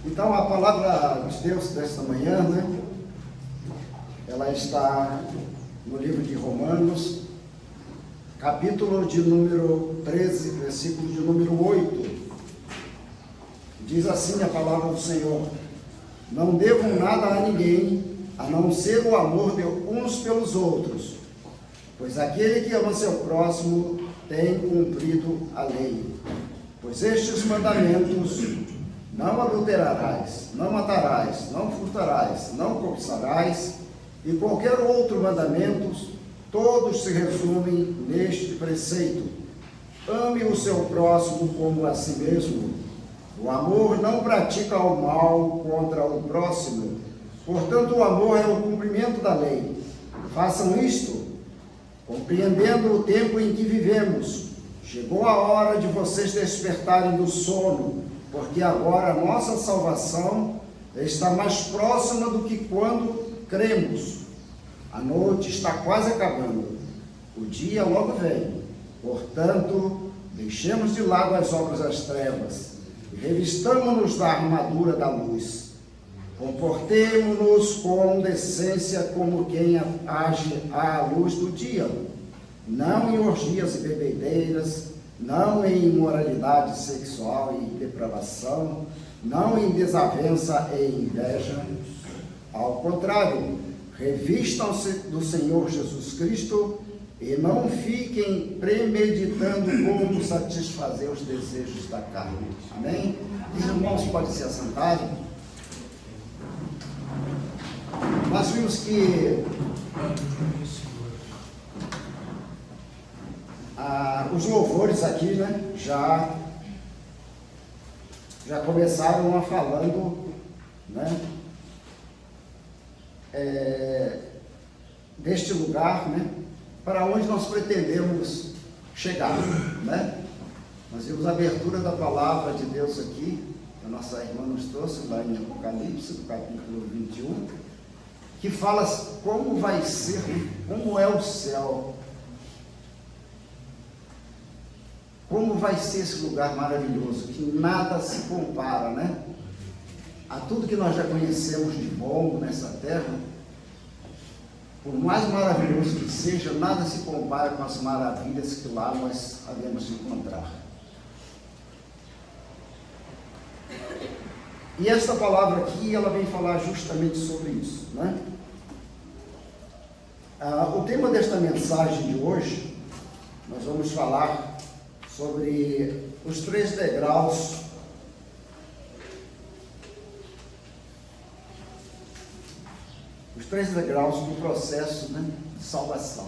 Então, a palavra de Deus desta manhã, ela está no livro de Romanos, capítulo de número 13, versículo de número 8. Diz assim a palavra do Senhor: não devam nada a ninguém, a não ser o amor de uns pelos outros, pois aquele que ama seu próximo tem cumprido a lei. Pois estes mandamentos: não adulterarás, não matarás, não furtarás, não cobiçarás, e qualquer outro mandamento, todos se resumem neste preceito: ame o seu próximo como a si mesmo. O amor não pratica o mal contra o próximo, portanto o amor é o cumprimento da lei. Façam isto, compreendendo o tempo em que vivemos. Chegou a hora de vocês despertarem do sono, porque agora a nossa salvação está mais próxima do que quando cremos. A noite está quase acabando, o dia logo vem. Portanto, deixemos de lado as obras das trevas e revistamo-nos da armadura da luz. Comportemo-nos com decência como quem age à luz do dia, não em orgias e bebedeiras, não em imoralidade sexual e depravação, não em desavença e inveja. Ao contrário, revistam-se do Senhor Jesus Cristo e não fiquem premeditando como satisfazer os desejos da carne. Amém? Os irmãos podem se assentar. Nós vimos que os louvores aqui, já começaram a falando, deste lugar, para onde nós pretendemos chegar, Nós vimos a abertura da palavra de Deus aqui, que a nossa irmã nos trouxe lá em Apocalipse, do capítulo 21, que fala como vai ser, como é o céu, como vai ser esse lugar maravilhoso, que nada se compara, a tudo que nós já conhecemos de bom nessa terra. Por mais maravilhoso que seja, nada se compara com as maravilhas que lá nós havemos de encontrar. E esta palavra aqui, ela vem falar justamente sobre isso, O tema desta mensagem de hoje, nós vamos falar sobre os 3 degraus do processo de salvação.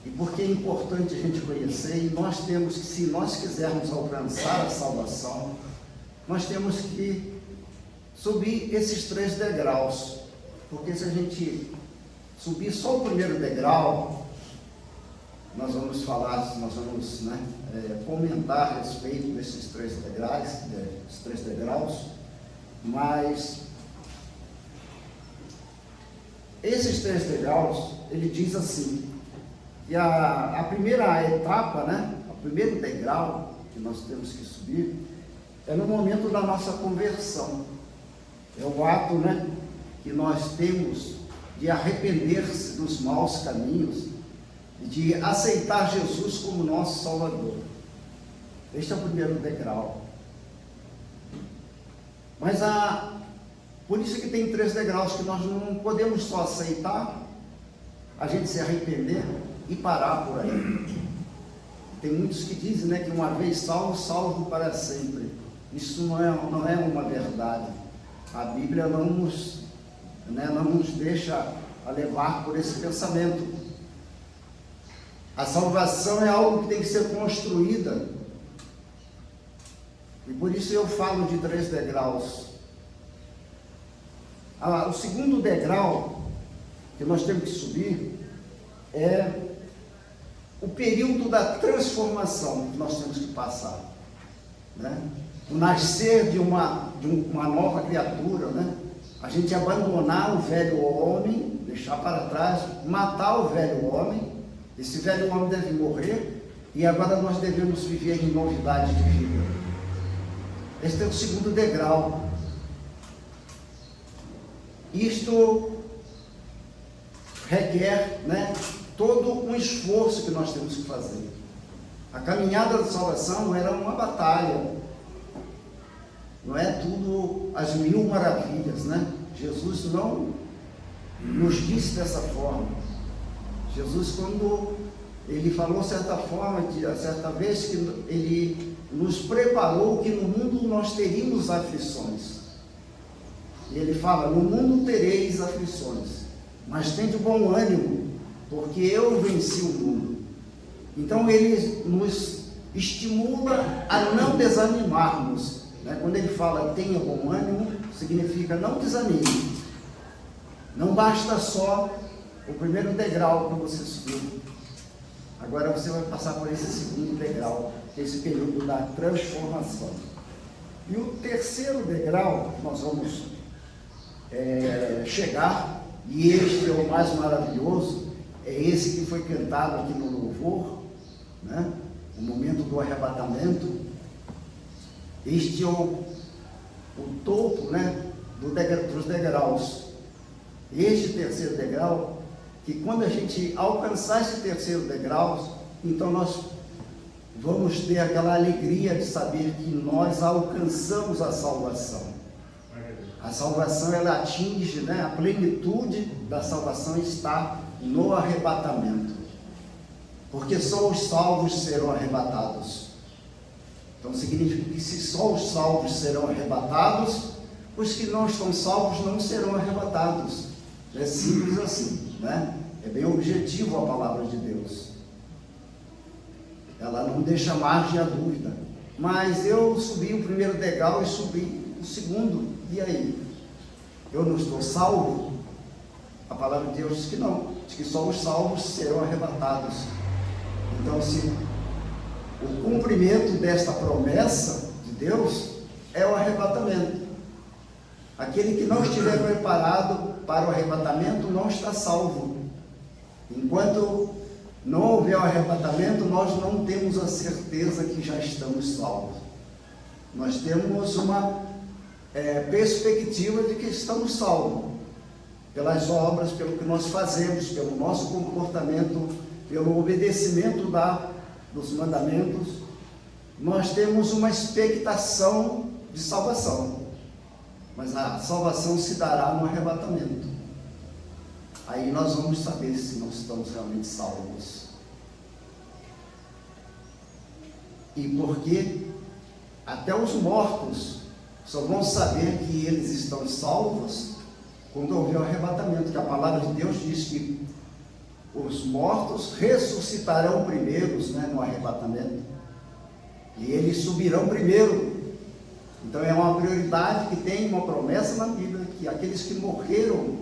E por que é importante a gente conhecer? E nós temos que, se nós quisermos alcançar a salvação, nós temos que subir esses 3 degraus. Porque se a gente subir só o primeiro degrau, nós vamos comentar a respeito desses 3 degraus, mas esses 3 degraus, ele diz assim, que a primeira etapa, o primeiro degrau que nós temos que subir, é no momento da nossa conversão. É o ato, que nós temos de arrepender-se dos maus caminhos e de aceitar Jesus como nosso Salvador. Este é o primeiro degrau. Mas por isso que tem 3 degraus, que nós não podemos só aceitar, a gente se arrepender e parar por aí. Tem muitos que dizem, que uma vez salvo, salvo para sempre. Isso não é uma verdade. A Bíblia não nos deixa a levar por esse pensamento. A salvação é algo que tem que ser construída. E por isso eu falo de 3 degraus. O segundo degrau que nós temos que subir é o período da transformação que nós temos que passar, O nascer de uma nova criatura, A gente abandonar o velho homem, deixar para trás, matar o velho homem. Esse velho homem deve morrer e agora nós devemos viver em novidade de vida. Este é o segundo degrau. Isto requer, todo um esforço que nós temos que fazer. A caminhada da salvação era uma batalha. Não é tudo as mil maravilhas, Jesus não nos disse dessa forma. Jesus, quando ele falou certa vez que ele nos preparou que no mundo nós teríamos aflições. E ele fala: no mundo tereis aflições, mas tende bom ânimo, porque eu venci o mundo. Então ele nos estimula a não desanimarmos. Quando ele fala tenha bom ânimo, significa não desanime. Não basta só o primeiro degrau que você subiu. Agora você vai passar por esse segundo degrau, que é esse período da transformação. E o terceiro degrau nós vamos chegar, e este é o mais maravilhoso, é esse que foi cantado aqui no louvor, o momento do arrebatamento. Este é o topo, dos degraus. Este terceiro degrau, que quando a gente alcançar esse terceiro degrau, então nós vamos ter aquela alegria de saber que nós alcançamos a salvação. A salvação, ela atinge, a plenitude da salvação está no arrebatamento, porque só os salvos serão arrebatados. Então significa que se só os salvos serão arrebatados, os que não estão salvos não serão arrebatados. É simples assim, É bem objetivo a palavra de Deus. Ela não deixa margem à dúvida. Mas eu subi o primeiro degrau e subi o segundo, e aí? Eu não estou salvo? A palavra de Deus diz que não, diz que só os salvos serão arrebatados. Então, se o cumprimento desta promessa de Deus é o arrebatamento. Aquele que não estiver preparado para o arrebatamento não está salvo. Enquanto não houver o arrebatamento, nós não temos a certeza que já estamos salvos. Nós temos uma perspectiva de que estamos salvos, pelas obras, pelo que nós fazemos, pelo nosso comportamento, pelo obedecimento dos mandamentos. Nós temos uma expectação de salvação, mas a salvação se dará no arrebatamento. Aí nós vamos saber se nós estamos realmente salvos. E porque até os mortos só vão saber que eles estão salvos quando houver o arrebatamento, que a palavra de Deus diz que os mortos ressuscitarão primeiros, no arrebatamento, e eles subirão primeiro. Então é uma prioridade que tem uma promessa na Bíblia, que aqueles que morreram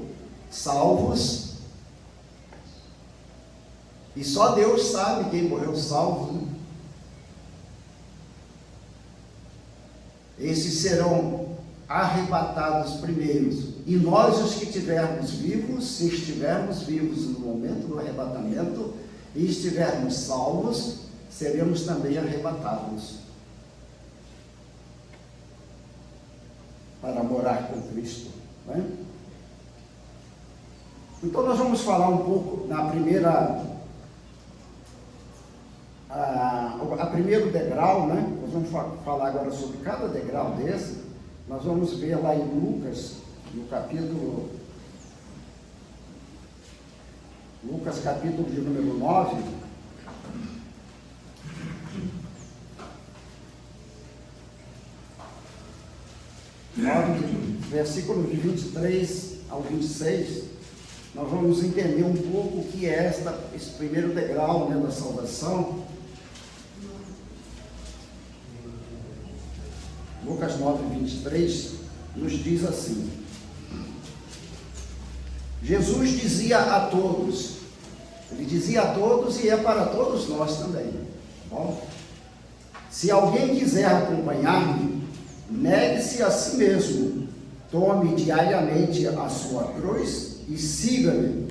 salvos, e só Deus sabe quem morreu salvo, esses serão arrebatados primeiros, e nós, os que estivermos vivos, se estivermos vivos no momento do arrebatamento e estivermos salvos, seremos também arrebatados para morar com Cristo, Então nós vamos falar um pouco na primeiro degrau, Nós vamos falar agora sobre cada degrau desse. Nós vamos ver lá em Lucas, no capítulo de número 9, versículos de 23 ao 26, nós vamos entender um pouco o que é esse primeiro degrau, da salvação. Lucas 9, 23, nos diz assim: Jesus dizia a todos, ele dizia a todos e é para todos nós também, bom? Se alguém quiser acompanhar-me, negue-se a si mesmo, tome diariamente a sua cruz e siga-me,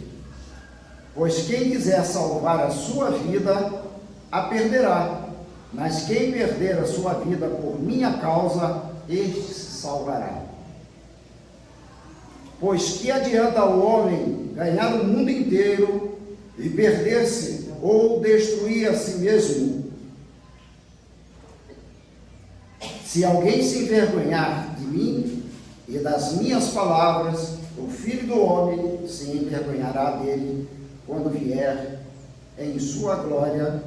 pois quem quiser salvar a sua vida, a perderá, Mas quem perder a sua vida por minha causa, este se salvará. Pois que adianta o homem ganhar o mundo inteiro e perder-se ou destruir a si mesmo? Se alguém se envergonhar de mim e das minhas palavras, o Filho do Homem se envergonhará dele quando vier em sua glória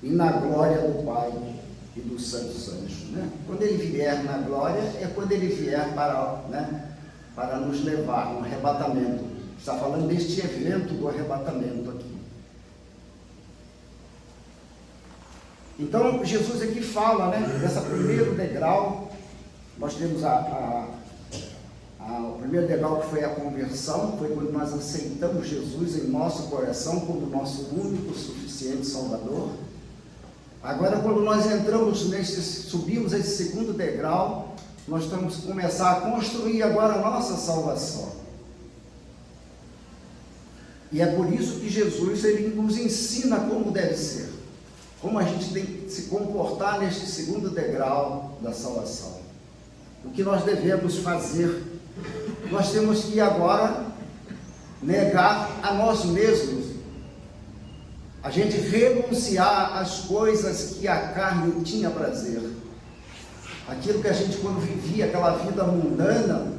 e na glória do Pai e dos santos anjos. Quando ele vier na glória, é quando ele vier para nos levar no arrebatamento. Está falando deste evento do arrebatamento aqui. Então, Jesus aqui fala, dessa primeiro degrau. Nós temos o primeiro degrau, que foi a conversão, foi quando nós aceitamos Jesus em nosso coração como nosso único, suficiente Salvador. Agora, quando nós subimos esse segundo degrau, nós temos que começar a construir agora a nossa salvação. E é por isso que Jesus, ele nos ensina como deve ser, como a gente tem que se comportar neste segundo degrau da salvação. O que nós devemos fazer? Nós temos que agora negar a nós mesmos, a gente renunciar às coisas que a carne tinha prazer. Aquilo que a gente, quando vivia aquela vida mundana,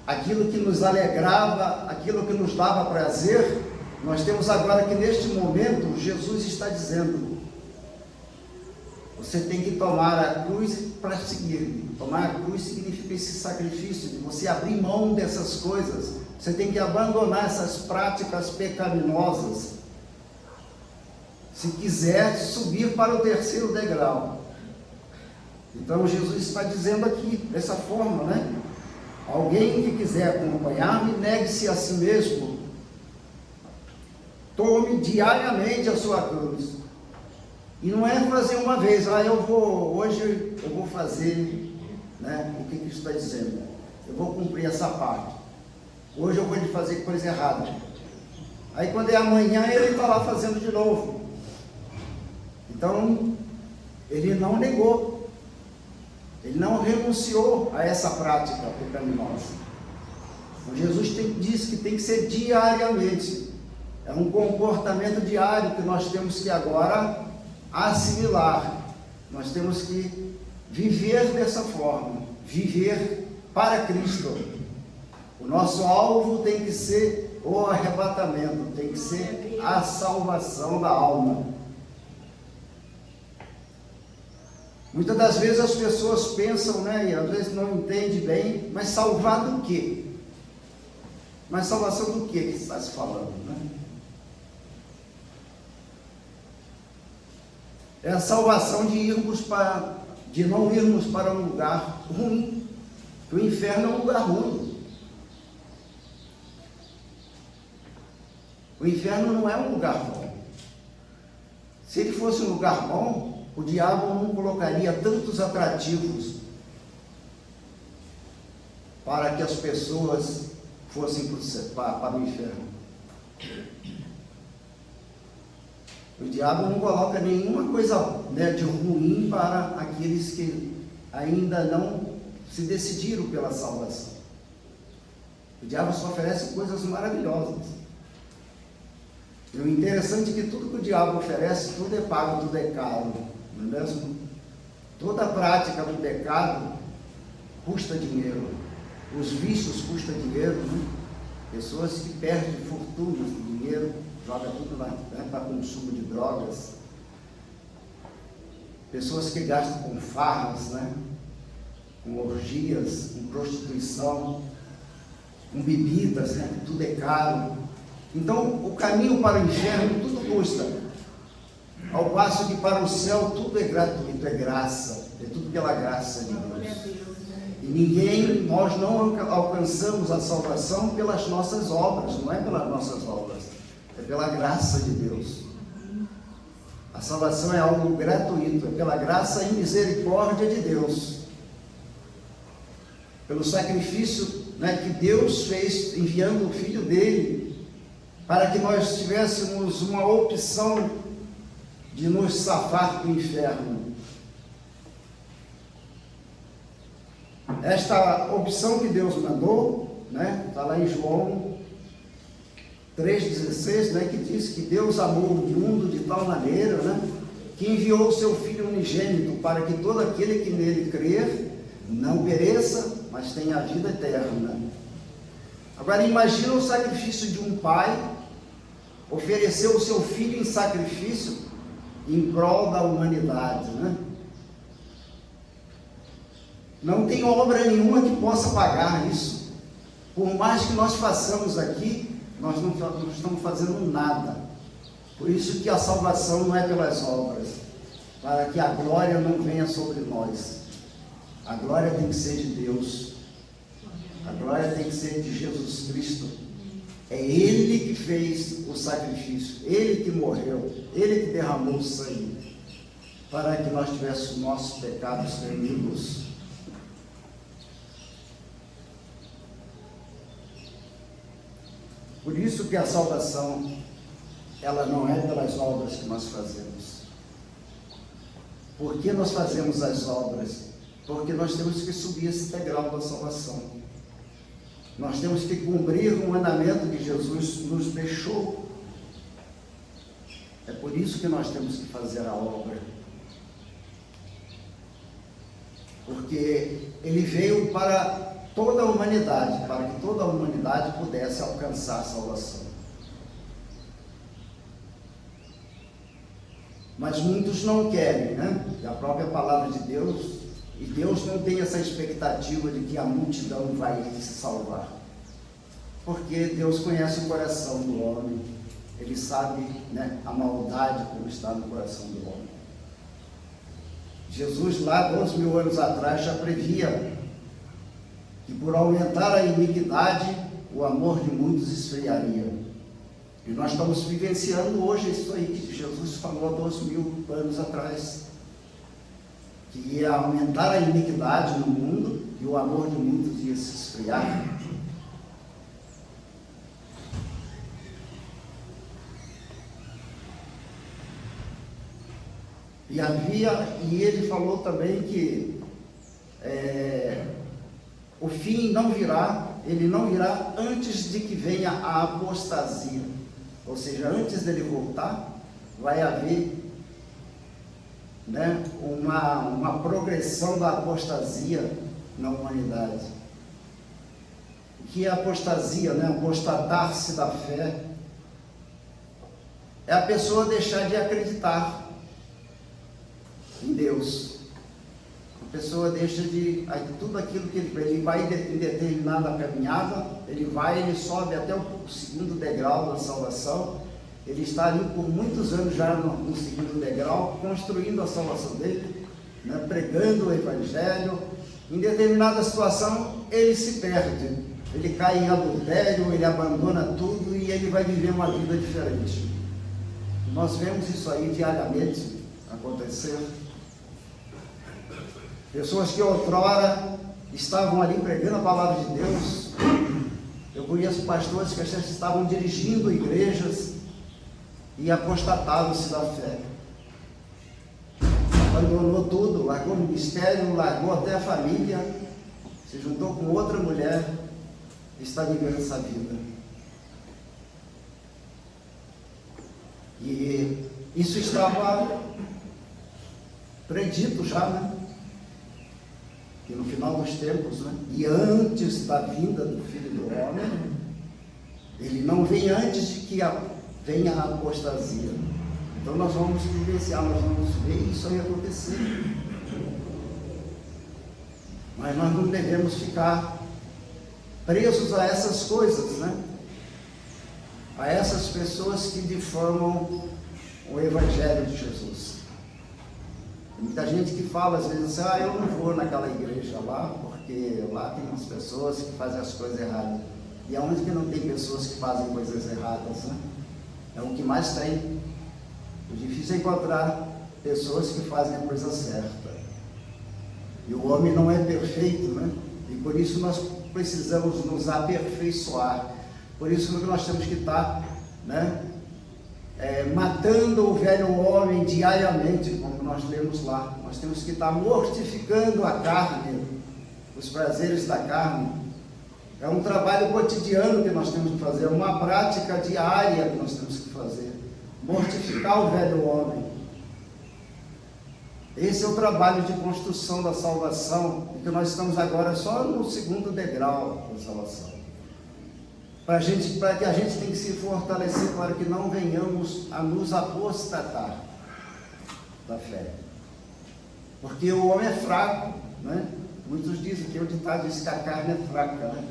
aquilo que nos alegrava, aquilo que nos dava prazer, nós temos agora que neste momento, Jesus está dizendo: você tem que tomar a cruz para seguir. Tomar a cruz significa esse sacrifício, de você abrir mão dessas coisas. Você tem que abandonar essas práticas pecaminosas, se quiser subir para o terceiro degrau. Então Jesus está dizendo aqui, dessa forma, alguém que quiser acompanhar-me, negue-se a si mesmo, tome diariamente a sua cruz. E não é fazer uma vez, hoje eu vou fazer, o que isso está dizendo? Eu vou cumprir essa parte. Hoje eu vou fazer coisa errada. Aí quando é amanhã, ele está lá fazendo de novo. Então, ele não negou, ele não renunciou a essa prática pecaminosa. Então, Jesus diz que tem que ser diariamente. É um comportamento diário que nós temos que agora assimilar. Nós temos que viver dessa forma, viver para Cristo. O nosso alvo tem que ser o arrebatamento, tem que ser a salvação da alma. Muitas das vezes as pessoas pensam, e às vezes não entendem bem, mas salvar do quê? Mas salvação do quê que está se falando, É a salvação de não irmos para um lugar ruim, que o inferno é um lugar ruim. O inferno não é um lugar bom. Se ele fosse um lugar bom, o diabo não colocaria tantos atrativos para que as pessoas fossem para o inferno. O diabo não coloca nenhuma coisa de ruim para aqueles que ainda não se decidiram pela salvação. O diabo só oferece coisas maravilhosas. E o interessante é que tudo que o diabo oferece, tudo é pago, tudo é caro, não é mesmo? Toda a prática do pecado custa dinheiro. Os vícios custam dinheiro, Pessoas que perdem fortunas de dinheiro, jogam tudo para consumo de drogas. Pessoas que gastam com farras, com orgias, com prostituição, com bebidas, tudo é caro. Então, o caminho para o inferno, tudo custa. Ao passo que para o céu, tudo é gratuito, é graça. É tudo pela graça de Deus. E nós não alcançamos a salvação pelas nossas obras, não é pelas nossas obras. É pela graça de Deus. A salvação é algo gratuito, é pela graça e misericórdia de Deus. Pelo sacrifício que Deus fez, enviando o Filho dele, para que nós tivéssemos uma opção de nos safar do inferno. Esta opção que Deus mandou, né, está lá em João 3,16, né, que diz que Deus amou o mundo de tal maneira, né, que enviou o seu Filho unigênito para que todo aquele que nele crer não pereça, mas tenha a vida eterna. Agora imagina o sacrifício de um pai oferecer o seu filho em sacrifício em prol da humanidade, né? Não tem obra nenhuma que possa pagar isso. Por mais que nós façamos aqui, nós não estamos fazendo nada. Por isso que a salvação não é pelas obras, para que a glória não venha sobre nós. A glória tem que ser de Deus. A glória tem que ser de Jesus Cristo. É Ele que fez o sacrifício, Ele que morreu, Ele que derramou o sangue, para que nós tivéssemos nossos pecados remidos. Por isso que a salvação, ela não é pelas obras que nós fazemos. Por que nós fazemos as obras? Porque nós temos que subir esse degrau da salvação. Nós temos que cumprir o mandamento que Jesus nos deixou. É por isso que nós temos que fazer a obra. Porque Ele veio para toda a humanidade, para que toda a humanidade pudesse alcançar a salvação. Mas muitos não querem, né? E a própria palavra de Deus, e Deus não tem essa expectativa de que a multidão vai se salvar. Porque Deus conhece o coração do homem, Ele sabe, né, a maldade como está no coração do homem. Jesus lá, 2000 anos atrás, já previa que por aumentar a iniquidade, o amor de muitos esfriaria. E nós estamos vivenciando hoje isso aí que Jesus falou há 2000 anos atrás, que ia aumentar a iniquidade no mundo e o amor de muitos ia se esfriar. E ele falou também que o fim não virá, ele não virá antes de que venha a apostasia. Ou seja, antes dele voltar, vai haver, né, uma progressão da apostasia na humanidade. O que é apostasia, né? Apostatar-se da fé é a pessoa deixar de acreditar em Deus. A pessoa deixa de tudo aquilo que ele vai em determinada caminhada, ele sobe até o segundo degrau da salvação. Ele está ali por muitos anos já no segundo degrau, construindo a salvação dele, né, pregando o Evangelho. Em determinada situação, ele se perde, ele cai em adultério, ele abandona tudo e ele vai viver uma vida diferente. Nós vemos isso aí diariamente acontecer. Pessoas que outrora estavam ali pregando a palavra de Deus. Eu conheço pastores que estavam dirigindo igrejas e apostataram-se da fé. Abandonou tudo, largou o ministério, largou até a família, se juntou com outra mulher e está vivendo essa vida. E isso estava predito já, né? Que no final dos tempos, né, e antes da vinda do Filho do Homem, ele não vem antes de que venha a apostasia. Então nós vamos vivenciar, nós vamos ver isso aí acontecer. Mas nós não devemos ficar presos a essas coisas, né? A essas pessoas que difamam o Evangelho de Jesus. Muita gente que fala às vezes assim, eu não vou naquela igreja lá, porque lá tem umas pessoas que fazem as coisas erradas. E aonde que não tem pessoas que fazem coisas erradas, né? É o que mais tem. O difícil é encontrar pessoas que fazem a coisa certa. E o homem não é perfeito, né? E por isso nós precisamos nos aperfeiçoar. Por isso que nós temos que estar, né, matando o velho homem diariamente, como nós lemos lá. Nós temos que estar mortificando a carne, os prazeres da carne. É um trabalho cotidiano que nós temos que fazer, é uma prática diária que nós temos que fazer. Mortificar o velho homem. Esse é o trabalho de construção da salvação, e que nós estamos agora só no segundo degrau da salvação. Para que a gente tem que se fortalecer para que não venhamos a nos apostatar da fé. Porque o homem é fraco, né? Muitos dizem que o ditado diz que a carne é fraca, né?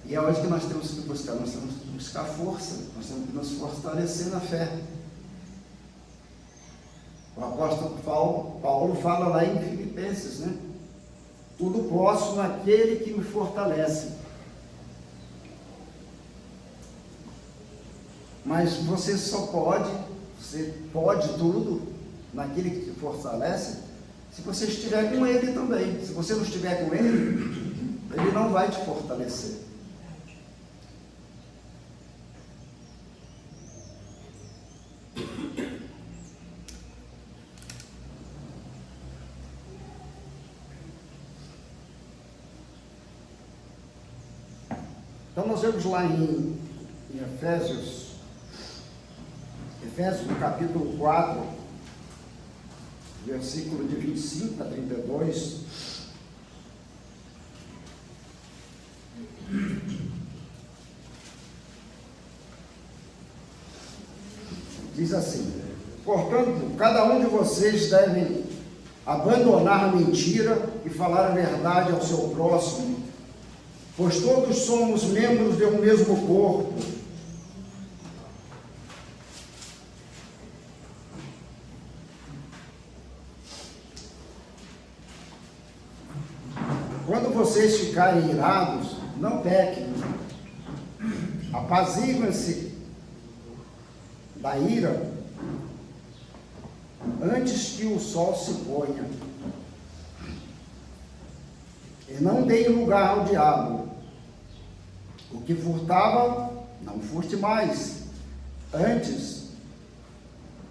E é onde que nós temos que buscar? Nós temos que buscar força, nós temos que nos fortalecer na fé. O apóstolo Paulo fala lá em Filipenses, né? Tudo posso naquele que me fortalece. Mas você pode tudo naquele que te fortalece, se você estiver com ele também. Se você não estiver com ele, ele não vai te fortalecer. Então nós vemos lá em Efésios no capítulo 4, versículo de 25 a 32, diz assim: portanto, cada um de vocês deve abandonar a mentira e falar a verdade ao seu próximo, pois todos somos membros de um mesmo corpo. Quando vocês ficarem irados, não pequem, apaziguem-se da ira antes que o sol se ponha, e não deem lugar ao diabo. O que furtava, não furte mais, antes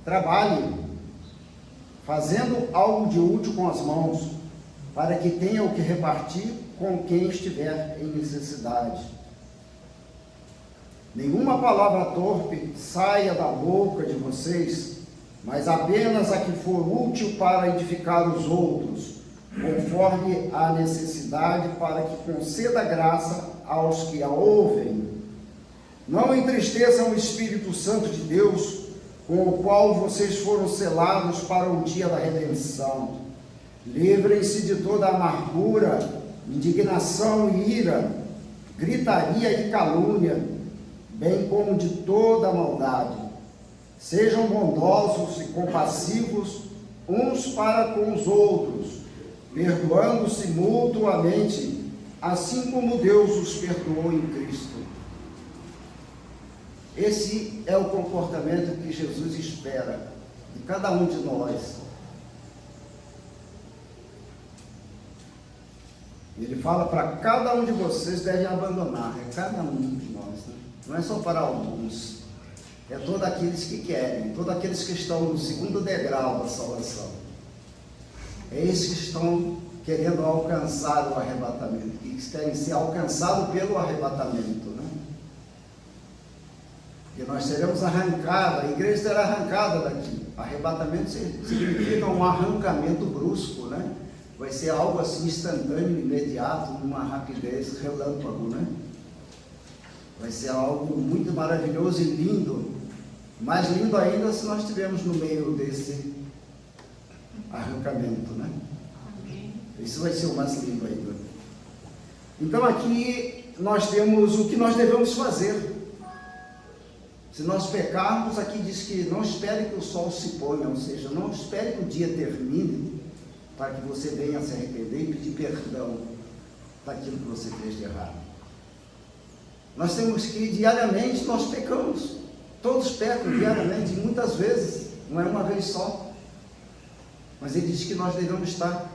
trabalhe, fazendo algo de útil com as mãos, para que tenha o que repartir com quem estiver em necessidade. Nenhuma palavra torpe saia da boca de vocês, mas apenas a que for útil para edificar os outros, conforme a necessidade, para que conceda graça aos que a ouvem. Não entristeçam o Espírito Santo de Deus, com o qual vocês foram selados para o dia da redenção. Livrem-se de toda amargura, indignação e ira, gritaria e calúnia, bem como de toda maldade. Sejam bondosos e compassivos uns para com os outros, perdoando-se mutuamente, assim como Deus os perdoou em Cristo. Esse é o comportamento que Jesus espera de cada um de nós. Ele fala para cada um de vocês devem abandonar, é cada um de nós, né? Não é só para alguns, é todos aqueles que querem, todos aqueles que estão no segundo degrau da salvação. É esses que estão querendo alcançar o arrebatamento, que querem ser alcançados pelo arrebatamento, né? Porque nós seremos arrancados, a igreja será arrancada daqui. Arrebatamento significa um arrancamento brusco, né? Vai ser algo assim instantâneo, imediato, numa rapidez, relâmpago, né? Vai ser algo muito maravilhoso e lindo. Mais lindo ainda se nós estivermos no meio desse arrancamento, né? Isso vai ser o mais lindo ainda. Então aqui nós temos o que nós devemos fazer. Se nós pecarmos, aqui diz que não espere que o sol se ponha, ou seja, não espere que o dia termine, para que você venha se arrepender e pedir perdão daquilo que você fez de errado. Nós temos que, diariamente, nós pecamos. Todos pecam diariamente, e muitas vezes, não é uma vez só. Mas ele diz que nós devemos estar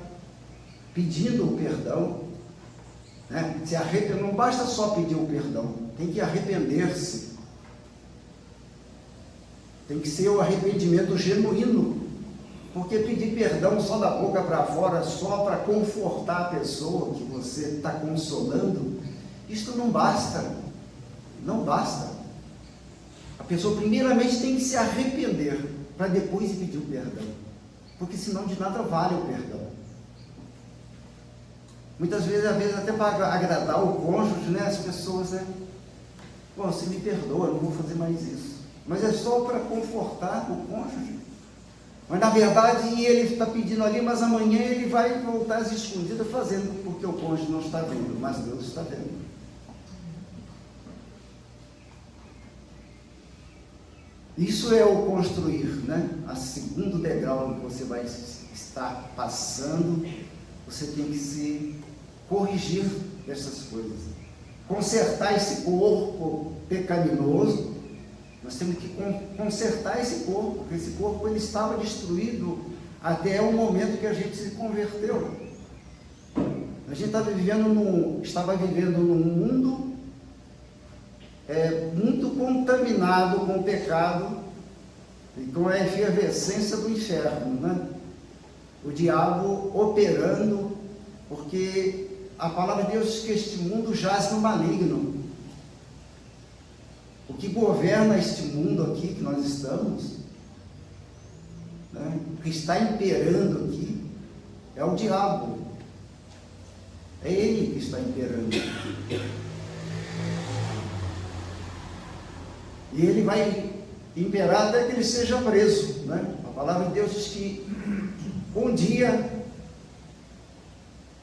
pedindo o perdão, né? Se arrepender, não basta só pedir o perdão, tem que arrepender-se. Tem que ser o arrependimento genuíno. Porque pedir perdão só da boca para fora, só para confortar a pessoa que você está consolando, isto não basta. Não basta. A pessoa primeiramente tem que se arrepender, para depois pedir o perdão. Porque senão de nada vale o perdão. Muitas vezes, até para agradar o cônjuge, né, as pessoas, né? Bom, você me perdoa, eu não vou fazer mais isso. Mas é só para confortar o cônjuge. Mas na verdade ele está pedindo ali, mas amanhã ele vai voltar às escondidas fazendo, porque o cônjuge não está vendo, mas Deus está vendo. Isso é o construir, né? A segundo degrau que você vai estar passando, você tem que se corrigir dessas coisas. Consertar esse corpo pecaminoso. Nós temos que consertar esse corpo, porque esse corpo ele estava destruído até o momento que a gente se converteu. A gente estava vivendo num mundo muito contaminado com o pecado e com a efervescência do inferno, né? O diabo operando, porque a palavra de Deus diz que este mundo jaz no maligno. O que governa este mundo aqui que nós estamos, né, o que está imperando aqui, é o diabo. É ele que está imperando. E ele vai imperar até que ele seja preso, né? A palavra de Deus diz que um dia,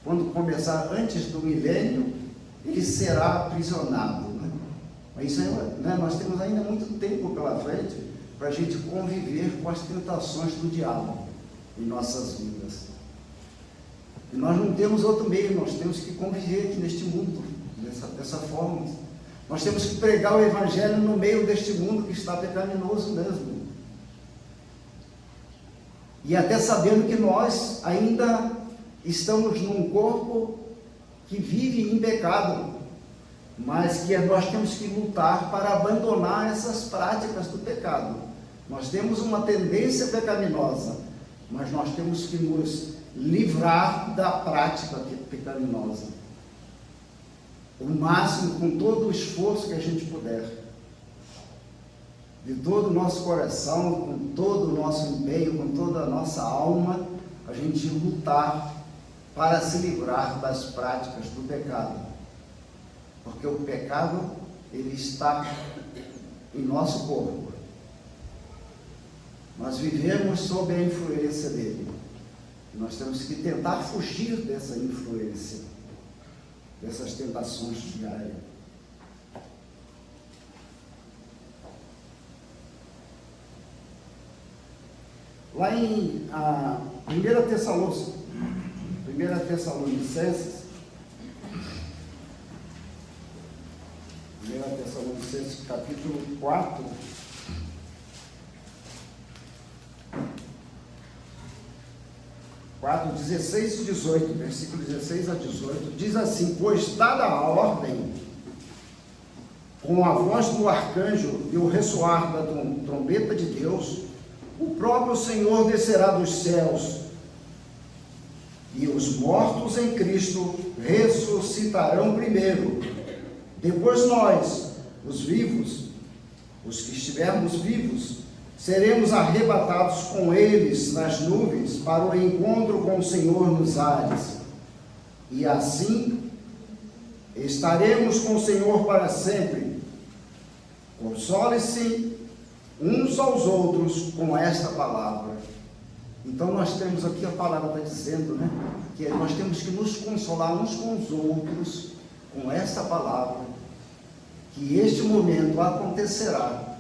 quando começar antes do milênio, ele será aprisionado, né? Mas isso né, nós temos ainda muito tempo pela frente para a gente conviver com as tentações do diabo em nossas vidas. E nós não temos outro meio, nós temos que conviver aqui neste mundo, dessa forma. Nós temos que pregar o Evangelho no meio deste mundo que está pecaminoso mesmo. E até sabendo que nós ainda estamos num corpo que vive em pecado, mas que nós temos que lutar para abandonar essas práticas do pecado. Nós temos uma tendência pecaminosa, mas nós temos que nos livrar da prática pecaminosa, o máximo, com todo o esforço que a gente puder, de todo o nosso coração, com todo o nosso empenho, com toda a nossa alma, a gente lutar para se livrar das práticas do pecado, porque o pecado, ele está em nosso corpo. Nós vivemos sob a influência dele. Nós temos que tentar fugir dessa influência, dessas tentações diárias. Lá em 1 Tessalonicenses, capítulo 4, (4, 16 e 18, versículo 16 a 18, diz assim: pois dada a ordem, com a voz do arcanjo e o ressoar da trombeta de Deus, o próprio Senhor descerá dos céus, e os mortos em Cristo ressuscitarão primeiro. Depois nós, os vivos, os que estivermos vivos, seremos arrebatados com eles nas nuvens para o encontro com o Senhor nos ares. E assim estaremos com o Senhor para sempre. Console-se uns aos outros com esta palavra. Então nós temos aqui, a palavra está dizendo, né, que nós temos que nos consolar uns com os outros com esta palavra, que este momento acontecerá.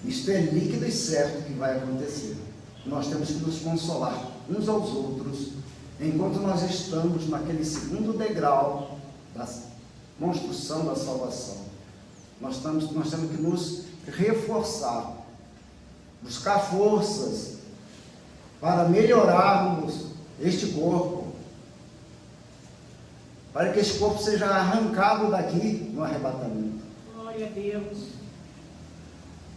Isto é líquido e certo que vai acontecer. Nós temos que nos consolar uns aos outros, enquanto nós estamos naquele segundo degrau da construção da salvação. Nós temos que nos reforçar, buscar forças para melhorarmos este corpo, para que este corpo seja arrancado daqui no arrebatamento. Glória a Deus.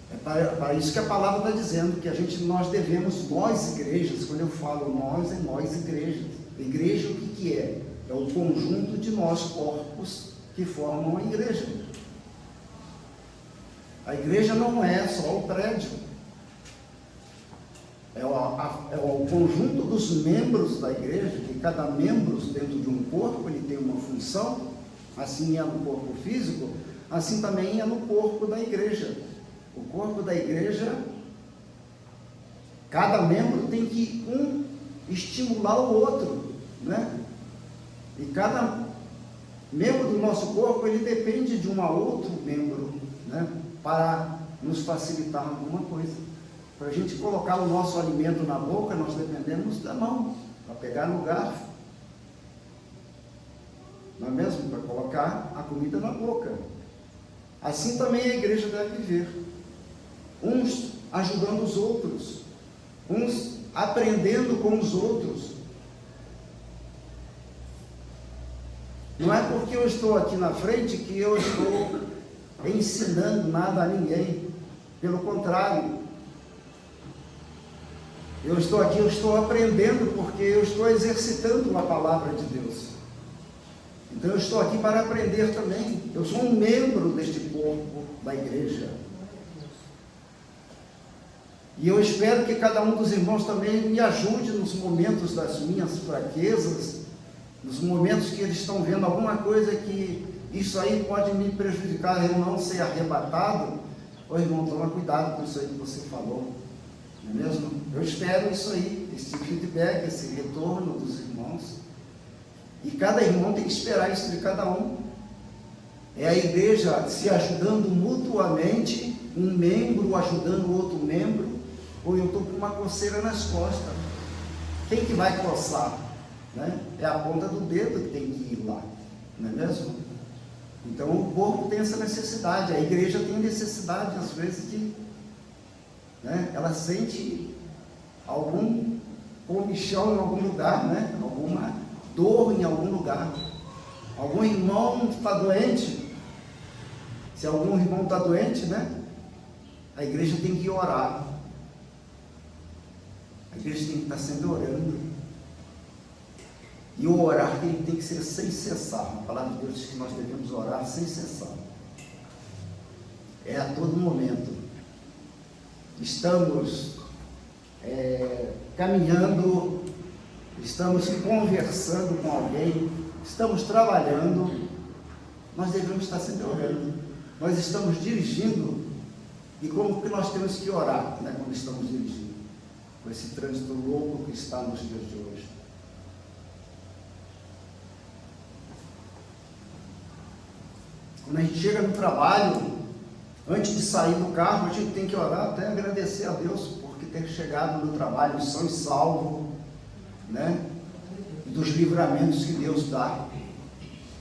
É para isso que a palavra está dizendo, que nós devemos, nós igrejas, quando eu falo nós, é nós igrejas. Igreja o que é? É o conjunto de nós corpos que formam a igreja. A igreja não é só o prédio. É o conjunto dos membros da igreja, que cada membro dentro de um corpo, ele tem uma função, assim é no corpo físico, assim também é no corpo da igreja. O corpo da igreja, cada membro tem que estimular o outro, né? E cada membro do nosso corpo, ele depende de um outro membro, né? Para nos facilitar alguma coisa. Para a gente colocar o nosso alimento na boca, nós dependemos da mão, para pegar no garfo. Não é mesmo? Para colocar a comida na boca. Assim também a igreja deve viver. Uns ajudando os outros, uns aprendendo com os outros. Não é porque eu estou aqui na frente que eu estou ensinando nada a ninguém. Pelo contrário, eu estou aqui, eu estou aprendendo porque eu estou exercitando a palavra de Deus. Então eu estou aqui para aprender também. Eu sou um membro deste corpo da igreja. E eu espero que cada um dos irmãos também me ajude nos momentos das minhas fraquezas, nos momentos que eles estão vendo alguma coisa que isso aí pode me prejudicar, eu não ser arrebatado. Ô irmão, toma cuidado com isso aí que você falou, não é mesmo? Eu espero isso aí, esse feedback, esse retorno dos irmãos. E cada irmão tem que esperar isso de cada um. É a igreja se ajudando mutuamente, um membro ajudando o outro membro. Ou eu estou com uma coceira nas costas, quem que vai coçar? Né? É a ponta do dedo que tem que ir lá, não é mesmo? Então o corpo tem essa necessidade, a igreja tem necessidade às vezes de, né? Ela sente algum comichão em algum lugar, né? Alguma dor em algum lugar, algum irmão está doente. Se algum irmão está doente, né? A igreja tem que orar. A igreja tem que estar sempre orando. E o orar tem que ser sem cessar. A palavra de Deus diz que nós devemos orar sem cessar. É a todo momento. Estamos caminhando, estamos conversando com alguém, estamos trabalhando, nós devemos estar sempre orando. Nós estamos dirigindo, e como que nós temos que orar, né, quando estamos dirigindo? Com esse trânsito louco que está nos dias de hoje. Quando a gente chega no trabalho, antes de sair do carro, a gente tem que orar, até agradecer a Deus por ter chegado no trabalho são e salvo, né? E dos livramentos que Deus dá.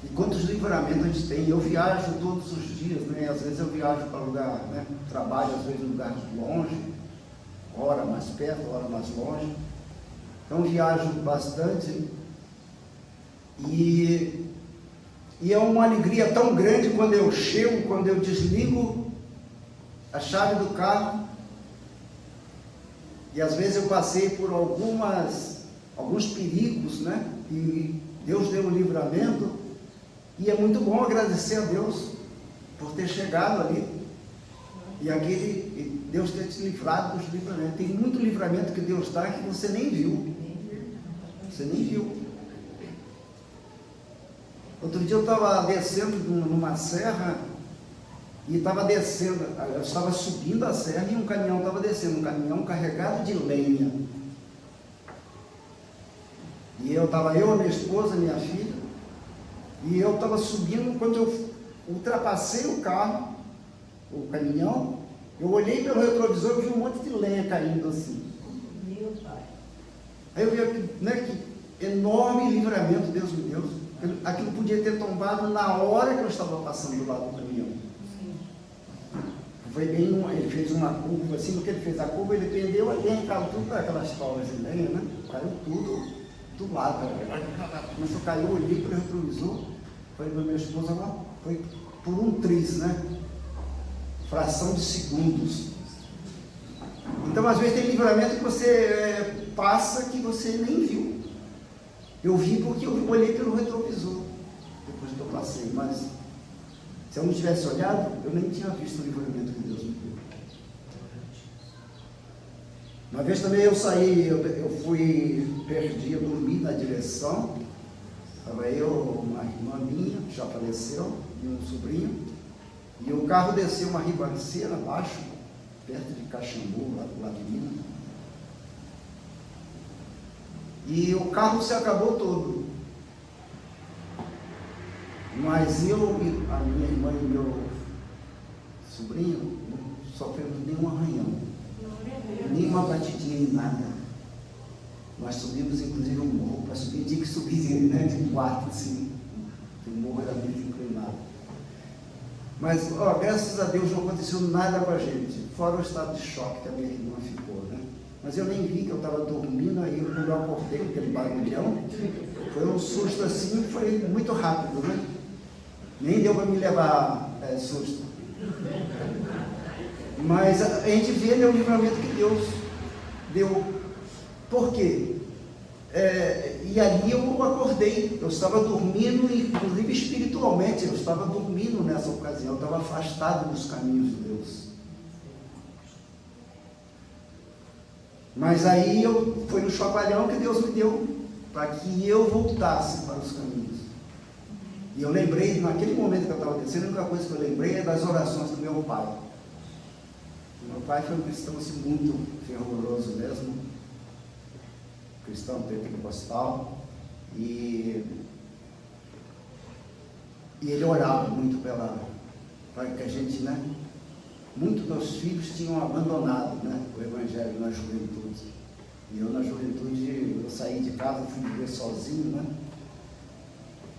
E quantos livramentos a gente tem? Eu viajo todos os dias, né? Às vezes eu viajo para lugar, né? Trabalho às vezes em lugares longe, hora mais perto, hora mais longe. Então viajo bastante e é uma alegria tão grande quando eu chego, quando eu desligo a chave do carro. E às vezes eu passei por alguns perigos, né? E Deus deu um livramento. E é muito bom agradecer a Deus por ter chegado ali. E Deus ter te livrado dos livramentos. Tem muito livramento que Deus dá que você nem viu. Você nem viu. Outro dia eu estava descendo numa serra e estava descendo, eu estava subindo a serra e um caminhão estava descendo, um caminhão carregado de lenha. E eu, a minha esposa, minha filha, e eu estava subindo, quando eu ultrapassei o carro, o caminhão, eu olhei pelo retrovisor e vi um monte de lenha caindo assim. Meu pai. Aí eu vi, né, que enorme livramento Deus me deu. Aquilo podia ter tombado na hora que eu estava passando do lado do caminhão. Foi bem, ele fez uma curva assim, no que ele fez a curva, ele prendeu a lenha, caiu tudo para aquelas tolas de lenha, né? Caiu tudo do lado. Começou a cair, eu olhei para o retrovisor, falei para minha esposa lá, foi por um triz, né? Fração de segundos. Então, às vezes, tem livramento que você passa que você nem viu. Eu vi porque eu olhei pelo retrovisor, depois que eu passei, mas se eu não tivesse olhado, eu nem tinha visto o livramento que Deus me deu. Uma vez também eu saí, eu fui perdido, dormi na direção, estava eu, uma irmã minha, que já faleceu, e um sobrinho, e o carro desceu uma ribanceira abaixo, perto de Caxambu, lá do lado de Minas, e o carro se acabou todo, mas eu, a minha irmã e meu sobrinho não sofremos nenhum arranhão, nenhuma batidinha em nada. Nós subimos inclusive um morro, para subir tinha que subir, né, de um quarto assim, o morro era muito inclinado. Mas, graças a Deus não aconteceu nada com a gente, fora o estado de choque que a minha irmã ficou, né? Mas eu nem vi que eu estava dormindo, aí quando eu acordei com aquele barulhão, foi um susto assim, foi muito rápido, né? Nem deu para me levar susto. Mas a gente vê o livramento que Deus deu. Por quê? E ali eu acordei, eu estava dormindo, inclusive espiritualmente, eu estava dormindo nessa ocasião, eu estava afastado dos caminhos de Deus. Mas aí foi no chacoalhão que Deus me deu, para que eu voltasse para os caminhos. E eu lembrei, naquele momento que eu estava descendo, a única coisa que eu lembrei é das orações do meu pai. Meu pai foi um cristão assim, muito fervoroso mesmo, cristão pentecostal, e ele orava muito para que a gente, né? Muitos dos filhos tinham abandonado, né, o evangelho na juventude. E eu na juventude, eu saí de casa, fui viver sozinho, né?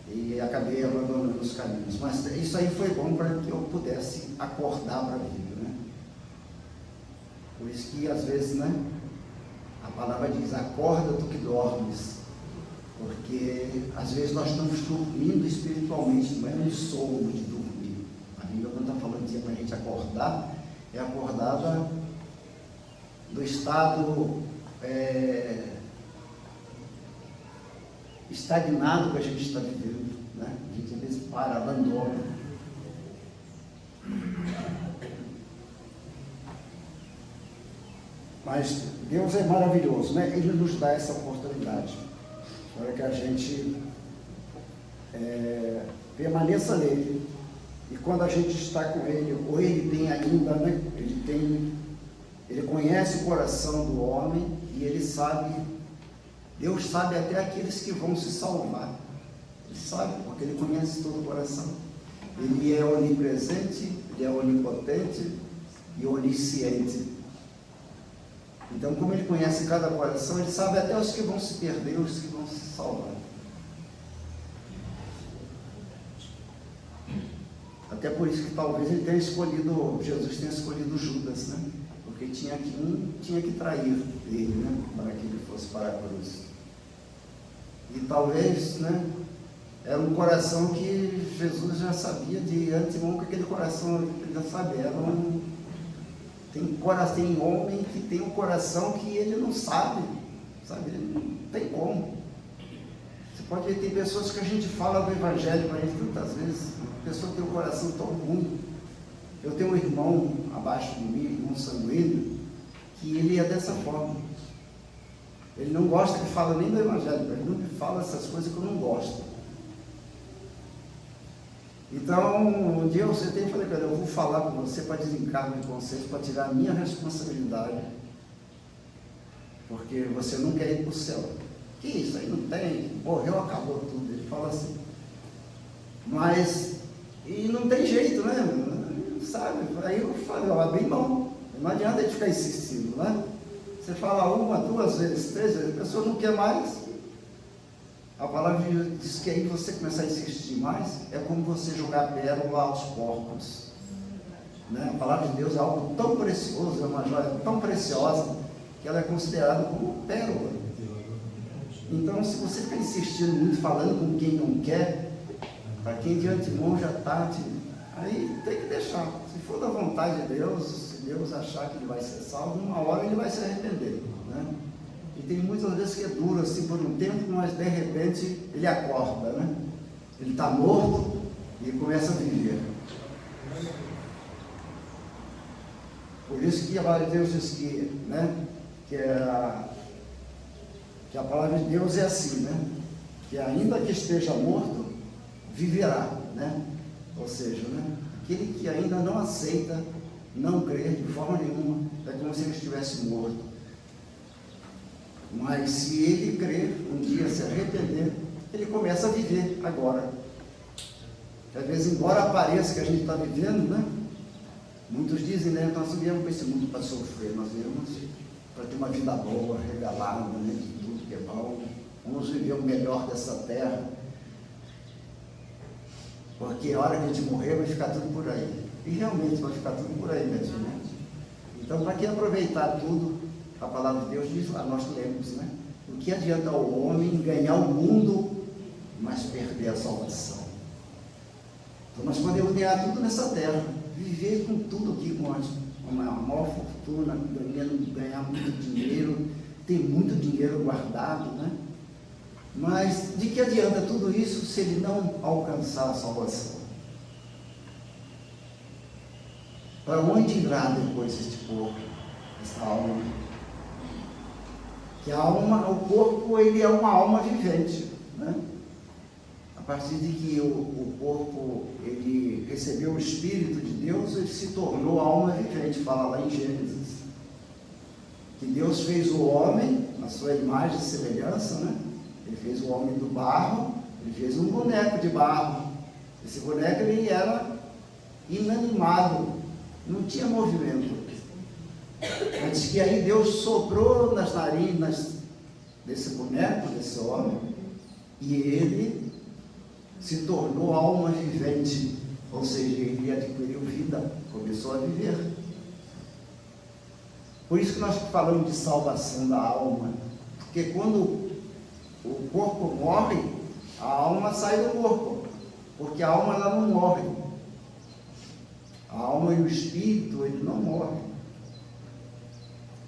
E acabei abandonando os caminhos. Mas isso aí foi bom para que eu pudesse acordar para a vida, né? Por isso que às vezes, né, a palavra diz, acorda tu que dormes, porque às vezes nós estamos dormindo espiritualmente, não é um sono de dormir. A Bíblia, quando está falando de para a gente acordar, é acordar do estado estagnado que a gente está vivendo, né? A gente às vezes para, abandona. Mas Deus é maravilhoso, né? Ele nos dá essa oportunidade para que a gente permaneça nele. E quando a gente está com ele, ou ele tem ainda, né? Ele conhece o coração do homem e ele sabe, Deus sabe até aqueles que vão se salvar. Ele sabe, porque ele conhece todo o coração. Ele é onipresente, ele é onipotente e onisciente. Então, como ele conhece cada coração, ele sabe até os que vão se perder, os que vão se salvar. Até por isso que talvez ele tenha escolhido, Jesus tenha escolhido Judas, né? Porque um tinha que trair ele, né? Para que ele fosse para a cruz. E talvez, né? Era um coração que Jesus já sabia de antemão, que aquele coração, ele já sabia, tem homem que tem um coração que ele não sabe, ele não tem como. Você pode ver, tem pessoas que a gente fala do evangelho para eles tantas vezes, a pessoa tem um coração tão ruim. Eu tenho um irmão abaixo de mim, irmão sanguíneo, que ele é dessa forma. Ele não gosta que fala nem do evangelho, ele não me fala essas coisas que eu não gosto. Então, um dia eu sentei e falei para ele, eu vou falar com você para desencargo de conceito, para tirar a minha responsabilidade, porque você não quer ir para o céu. Que isso aí não tem, morreu, acabou tudo. Ele fala assim. Mas, e não tem jeito, né? Sabe? Aí eu falei, abri mão. Não adianta ele ficar insistindo, né? Você fala uma, duas vezes, três vezes, a pessoa não quer mais. A palavra diz que aí você começar a insistir mais, é como você jogar pérola aos porcos. Né? A palavra de Deus é algo tão precioso, é uma joia tão preciosa, que ela é considerada como pérola. Então, se você ficar insistindo muito, falando com quem não quer, para quem de antemão já está, aí tem que deixar. Se for da vontade de Deus, Deus achar que ele vai ser salvo, uma hora ele vai se arrepender, né? E tem muitas vezes que é duro assim por um tempo, mas de repente ele acorda, né? Ele está morto e começa a viver. Por isso que a palavra de Deus diz que, né, que a palavra de Deus é assim, né? Que ainda que esteja morto, viverá, né? Ou seja, né, aquele que ainda não aceita, não crê de forma nenhuma, é como se ele estivesse morto. Mas se ele crer, um dia se arrepender, ele começa a viver agora. Às vezes, embora pareça que a gente está vivendo, né? Muitos dizem, né? Nós não viemos para esse mundo para sofrer, nós viemos para ter uma vida boa, regalada, né? De tudo que é bom. Vamos viver o melhor dessa terra. Porque a hora que a gente morrer vai ficar tudo por aí. E realmente vai ficar tudo por aí mesmo, né? Então, para que aproveitar tudo, a palavra de Deus diz lá, nós lemos, né? O que adianta ao homem ganhar o mundo, mas perder a salvação? Então, nós podemos ganhar tudo nessa terra, viver com tudo aqui, com uma maior fortuna, ganhar muito dinheiro, ter muito dinheiro guardado, né? Mas de que adianta tudo isso se ele não alcançar a salvação? Para onde irá depois este corpo, esta alma? Que a alma, o corpo, ele é uma alma vivente, né? A partir de que o corpo, ele recebeu o Espírito de Deus, ele se tornou alma vivente, fala lá em Gênesis. Que Deus fez o homem, na sua imagem e semelhança, né? Ele fez o homem do barro, ele fez um boneco de barro. Esse boneco, ele era inanimado, não tinha movimento. Antes que aí Deus soprou nas narinas desse boneco, desse homem, e ele se tornou alma vivente, ou seja, ele adquiriu vida, começou a viver. Por isso que nós falamos de salvação da alma, porque quando o corpo morre, a alma sai do corpo, porque a alma ela não morre. A alma e o espírito, ele não morre.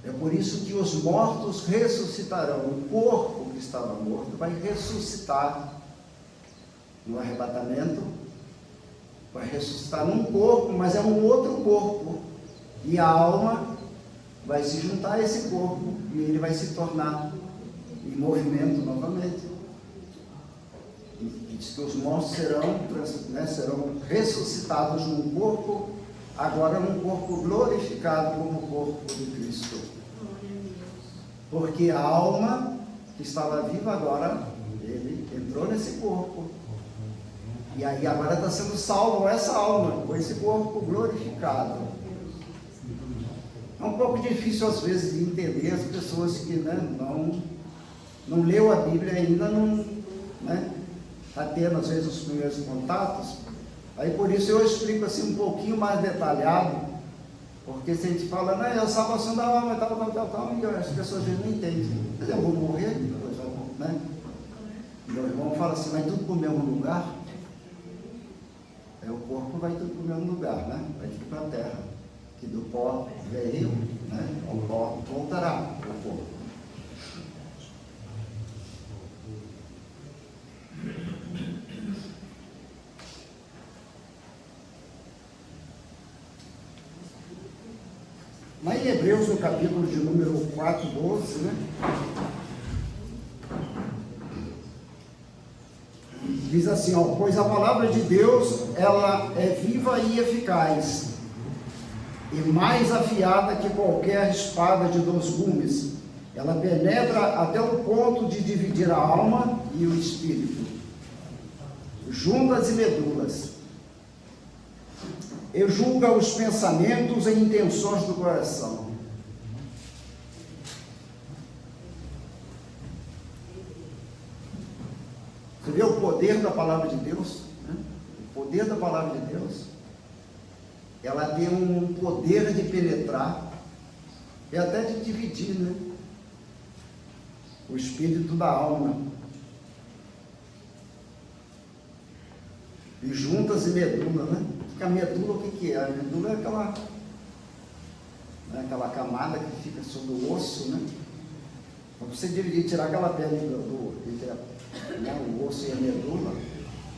É por isso que os mortos ressuscitarão. O corpo que estava morto vai ressuscitar no arrebatamento, vai ressuscitar num corpo, mas é um outro corpo. E a alma vai se juntar a esse corpo e ele vai se tornar em movimento novamente. E diz que os mortos serão ressuscitados num corpo, agora num corpo glorificado como o corpo de Cristo. Porque a alma que estava viva agora, ele entrou nesse corpo. E aí agora está sendo salvo essa alma, com esse corpo glorificado. É um pouco difícil às vezes de entender as pessoas que, né, não leu a Bíblia ainda, não, né, está tendo às vezes os primeiros contatos. Aí por isso eu explico assim um pouquinho mais detalhado, porque se a gente fala, né, é a salvação da alma, tal, e as pessoas às vezes não entendem. Mas eu vou morrer, depois eu vou, né? Meu irmão fala assim, vai tudo para o mesmo lugar? O corpo vai tudo para o mesmo lugar, né? Vai tudo para a terra, que do pó veio, né? Ao pó voltará o corpo. Lá em Hebreus, no capítulo de número 4:12, né? Diz assim, ó, pois a palavra de Deus, ela é viva e eficaz, e mais afiada que qualquer espada de 2 gumes. Ela penetra até o ponto de dividir a alma e o espírito, juntas e medulas, e julga os pensamentos e intenções do coração. Você vê o poder da palavra de Deus, né? O poder da palavra de Deus, ela tem um poder de penetrar e até de dividir, né, o espírito da alma. E juntas e medula, né? Porque a medula, o que é? A medula é né, aquela camada que fica sobre o osso, né? Para você dividir, tirar aquela pele entre o osso e a medula,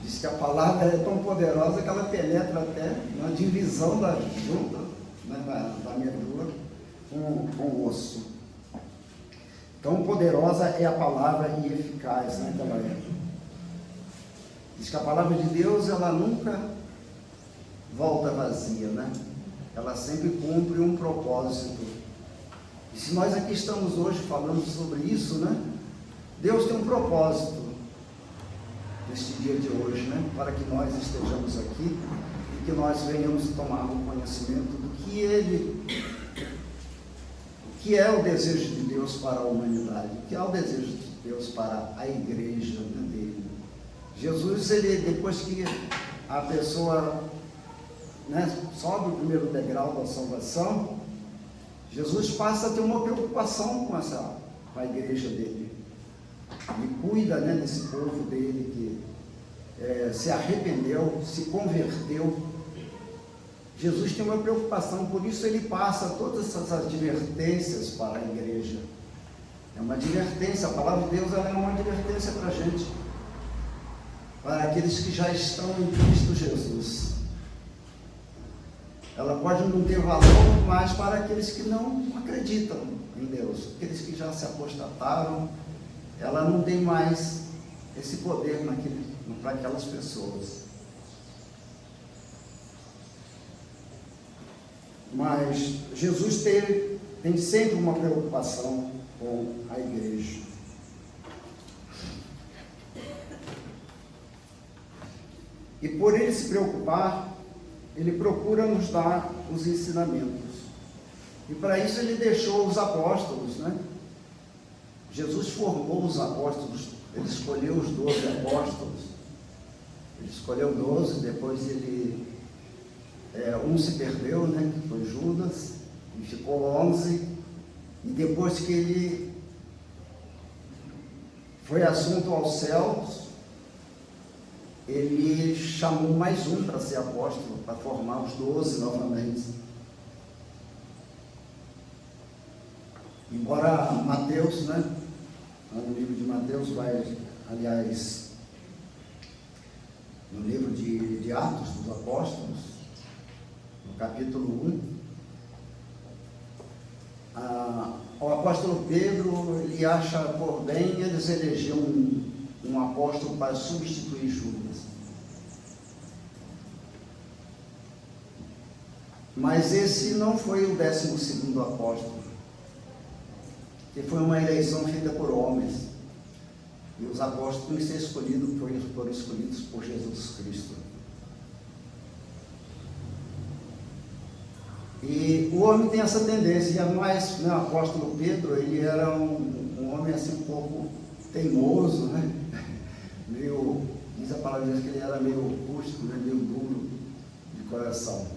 diz que a palavra é tão poderosa que ela penetra até na divisão da junta, né, da medula com o osso. Tão poderosa é a palavra e eficaz naquela época. Diz que a palavra de Deus, ela nunca volta vazia, né? Ela sempre cumpre um propósito. E se nós aqui estamos hoje falando sobre isso, né? Deus tem um propósito neste dia de hoje, né? Para que nós estejamos aqui e que nós venhamos tomar um conhecimento do que é o desejo de Deus para a humanidade, o que é o desejo de Deus para a igreja, né, dele. Jesus, ele, depois que a pessoa, né, sobe o primeiro degrau da salvação, Jesus passa a ter uma preocupação com a igreja dele. Ele cuida, né, desse povo dele que se arrependeu, se converteu. Jesus tem uma preocupação, por isso ele passa todas essas advertências para a igreja. É uma advertência, a palavra de Deus ela é uma advertência para a gente, para aqueles que já estão em Cristo Jesus. Ela pode não ter valor, mas para aqueles que não acreditam em Deus, aqueles que já se apostataram, ela não tem mais esse poder para aquelas pessoas. Mas Jesus tem sempre uma preocupação com a igreja. E por ele se preocupar, ele procura nos dar os ensinamentos. E para isso ele deixou os apóstolos, né? Jesus formou os apóstolos, ele escolheu os 12 apóstolos. Ele escolheu 12, depois um se perdeu, né? Que foi Judas, e ficou 11. E depois que ele foi assunto aos céus, ele chamou mais um para ser apóstolo, para formar os 12 novamente. Embora Mateus, né, no livro de Mateus, aliás, no livro de Atos dos Apóstolos, no capítulo 1, o apóstolo Pedro, ele acha por bem eles eleger um apóstolo para substituir Judas. Mas esse não foi o 12º apóstolo, que foi uma eleição feita por homens. E os apóstolos têm que ser escolhidos, foram escolhidos por Jesus Cristo. E o homem tem essa tendência, mas o apóstolo Pedro, ele era um homem assim um pouco teimoso, né? Meio, diz a palavra de Deus que ele era meio rústico, né? Meio duro de coração.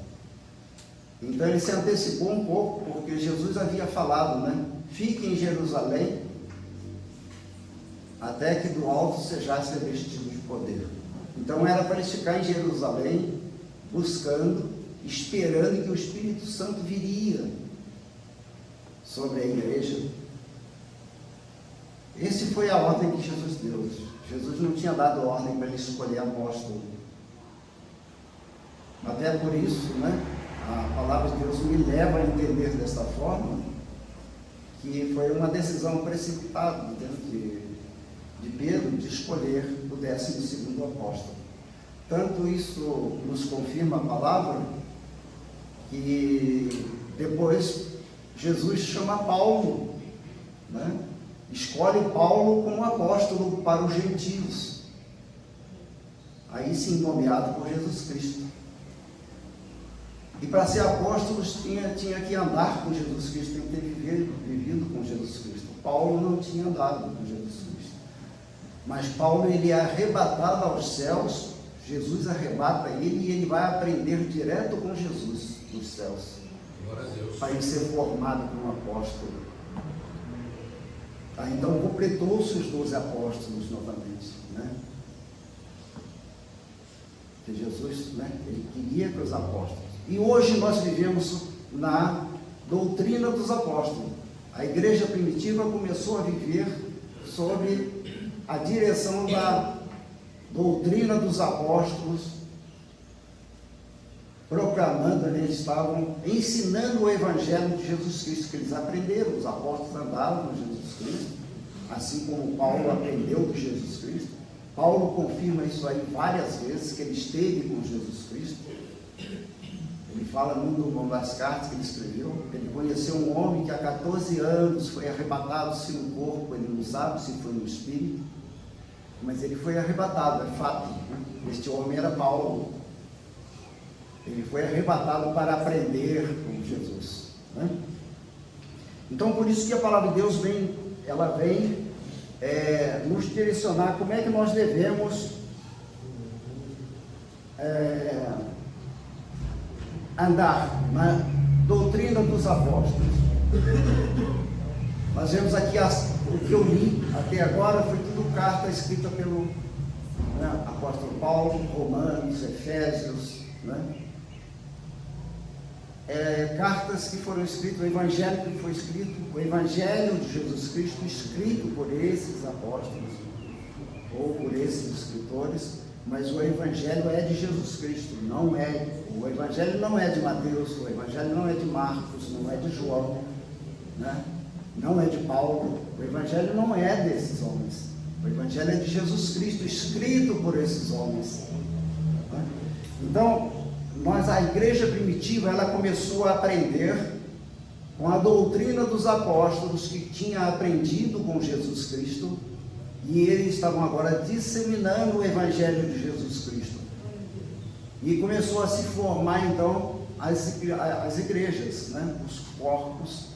Então ele se antecipou um pouco, porque Jesus havia falado, né? Fique em Jerusalém, até que do alto sejais revestido de poder. Então era para ele ficar em Jerusalém, buscando, esperando que o Espírito Santo viria sobre a igreja. Essa foi a ordem que Jesus deu. Jesus não tinha dado ordem para ele escolher apóstolo. Até por isso, né, a palavra de Deus me leva a entender desta forma, que foi uma decisão precipitada dentro de Pedro de escolher o 12º apóstolo. Tanto isso nos confirma a palavra, que depois Jesus chama Paulo, né? Escolhe Paulo como apóstolo para os gentios, aí sim nomeado por Jesus Cristo. E para ser apóstolos tinha que andar com Jesus Cristo, tem que ter vivido com Jesus Cristo. Paulo não tinha andado com Jesus Cristo, mas Paulo, ele é arrebatado aos céus, Jesus arrebata ele e ele vai aprender direto com Jesus nos céus, para ele ser formado como apóstolo. Então completou-se os 12 apóstolos novamente, né? Que Jesus, né, ele queria que os apóstolos. E hoje nós vivemos na doutrina dos apóstolos. A igreja primitiva começou a viver sob a direção da doutrina dos apóstolos, proclamando, eles estavam ensinando o evangelho de Jesus Cristo, que eles aprenderam, os apóstolos andaram com Jesus Cristo, assim como Paulo aprendeu de Jesus Cristo. Paulo confirma isso aí várias vezes, que ele esteve com Jesus Cristo. Ele fala numa das cartas que ele escreveu, ele conheceu um homem que há 14 anos foi arrebatado, se no corpo, ele não sabe se foi no espírito, mas ele foi arrebatado, é fato, né? Este homem era Paulo. Ele foi arrebatado para aprender com Jesus, né? Então, por isso que a palavra de Deus vem nos direcionar como é que nós devemos andar na doutrina dos apóstolos. Nós vemos aqui o que eu li até agora foi tudo carta escrita pelo apóstolo Paulo, Romanos, Efésios, né? Cartas que foram escritas, o evangelho que foi escrito, o evangelho de Jesus Cristo escrito por esses apóstolos ou por esses escritores, mas o evangelho é de Jesus Cristo, o evangelho não é de Mateus, o evangelho não é de Marcos, não é de João, né? Não é de Paulo, o evangelho não é desses homens, o evangelho é de Jesus Cristo, escrito por esses homens, né? Então, a igreja primitiva, ela começou a aprender com a doutrina dos apóstolos que tinha aprendido com Jesus Cristo, e eles estavam agora disseminando o evangelho de Jesus Cristo, e começou a se formar então as igrejas, né? Os corpos.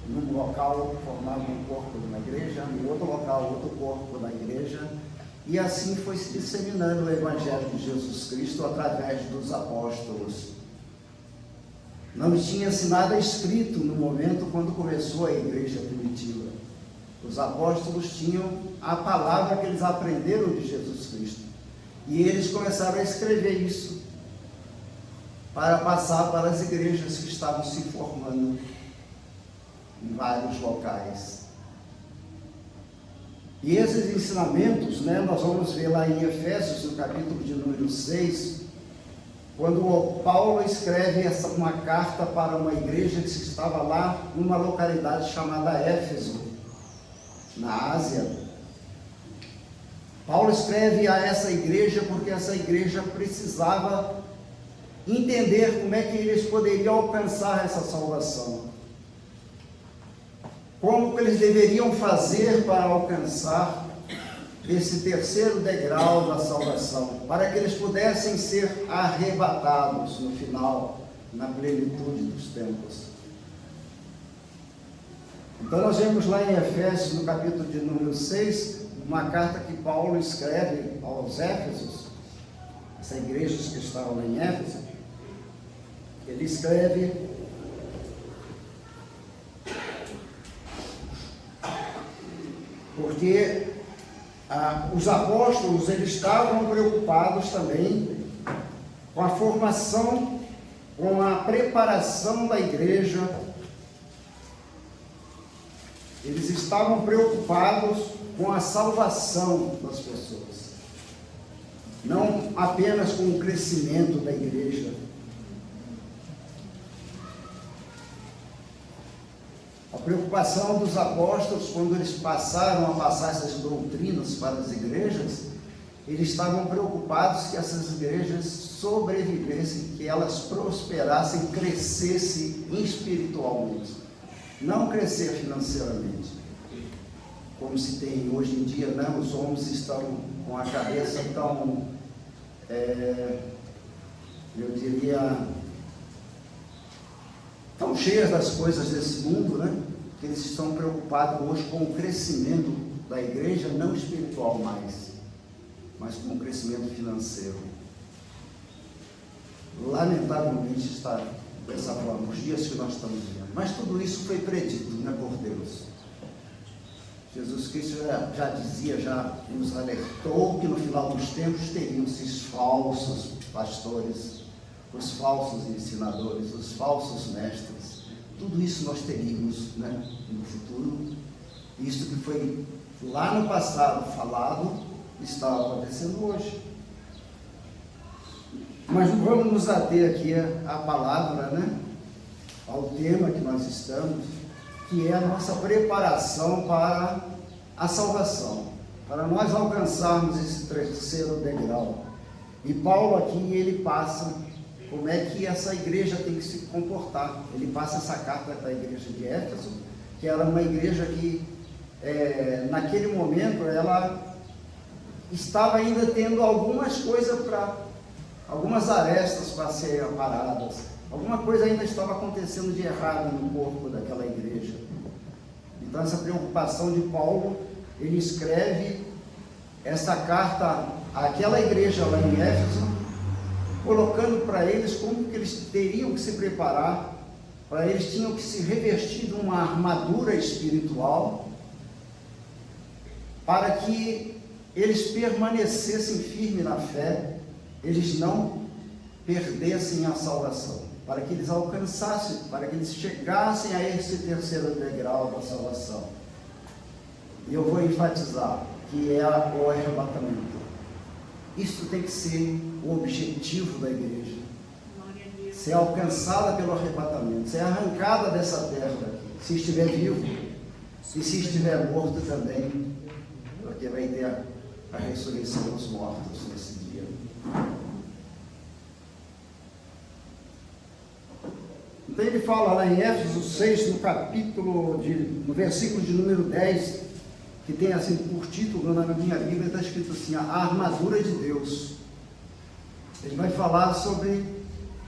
Num local formava um corpo de uma igreja, em outro local outro corpo da igreja, e assim foi se disseminando o evangelho de Jesus Cristo através dos apóstolos. Não tinha-se nada escrito no momento quando começou a igreja primitiva. Os apóstolos tinham a palavra que eles aprenderam de Jesus Cristo, e eles começaram a escrever isso para passar para as igrejas que estavam se formando em vários locais. E esses ensinamentos, né, nós vamos ver lá em Efésios, no capítulo de número 6, quando o Paulo escreve uma carta para uma igreja que estava lá numa localidade chamada Éfeso, na Ásia. Paulo escreve a essa igreja porque essa igreja precisava entender como é que eles poderiam alcançar essa salvação. Como que eles deveriam fazer para alcançar esse terceiro degrau da salvação, para que eles pudessem ser arrebatados no final, na plenitude dos tempos. Então nós vemos lá em Efésios, no capítulo de número 6, uma carta que Paulo escreve aos Éfesos, essas igrejas que estavam lá em Éfeso. Ele escreve: porque os apóstolos, eles estavam preocupados também com a formação, com a preparação da igreja. Eles estavam preocupados com a salvação das pessoas, não apenas com o crescimento da igreja. A preocupação dos apóstolos, quando eles passaram a passar essas doutrinas para as igrejas, eles estavam preocupados que essas igrejas sobrevivessem, que elas prosperassem, crescessem espiritualmente, não crescer financeiramente, como se tem hoje em dia, né? Os homens estão com a cabeça tão, eu diria, tão cheias das coisas desse mundo, né? Que eles estão preocupados hoje com o crescimento da igreja, não espiritual mais, mas com o crescimento financeiro. Lamentavelmente está dessa forma, os dias que nós estamos vivendo. Mas tudo isso foi predito, né, por Deus. Jesus Cristo já dizia, já nos alertou que no final dos tempos teriam esses falsos pastores, os falsos ensinadores, os falsos mestres, tudo isso nós teríamos, né, no futuro. Isso que foi lá no passado falado, está acontecendo hoje. Mas vamos nos ater aqui à palavra, né, ao tema que nós estamos, que é a nossa preparação para a salvação, para nós alcançarmos esse terceiro degrau. E Paulo aqui, ele passa como é que essa igreja tem que se comportar. Ele passa essa carta para a igreja de Éfeso, que era uma igreja que, naquele momento, ela estava ainda tendo algumas coisas algumas arestas para serem aparadas. Alguma coisa ainda estava acontecendo de errado no corpo daquela igreja. Então, essa preocupação de Paulo, ele escreve essa carta àquela igreja lá em Éfeso, colocando para eles como que eles teriam que se preparar, para eles tinham que se revestir de uma armadura espiritual, para que eles permanecessem firmes na fé, eles não perdessem a salvação, para que eles alcançassem, para que eles chegassem a esse terceiro degrau da salvação. E eu vou enfatizar que é o arrebatamento. Isso tem que ser o objetivo da igreja. Ser alcançada pelo arrebatamento, ser arrancada dessa terra, se estiver vivo, e se estiver morto também, porque vai ter a ressurreição dos mortos nesse dia. Então ele fala lá em Éfeso 6, no versículo de número 10, que tem assim por título na minha Bíblia, está escrito assim, a armadura de Deus. Ele vai falar sobre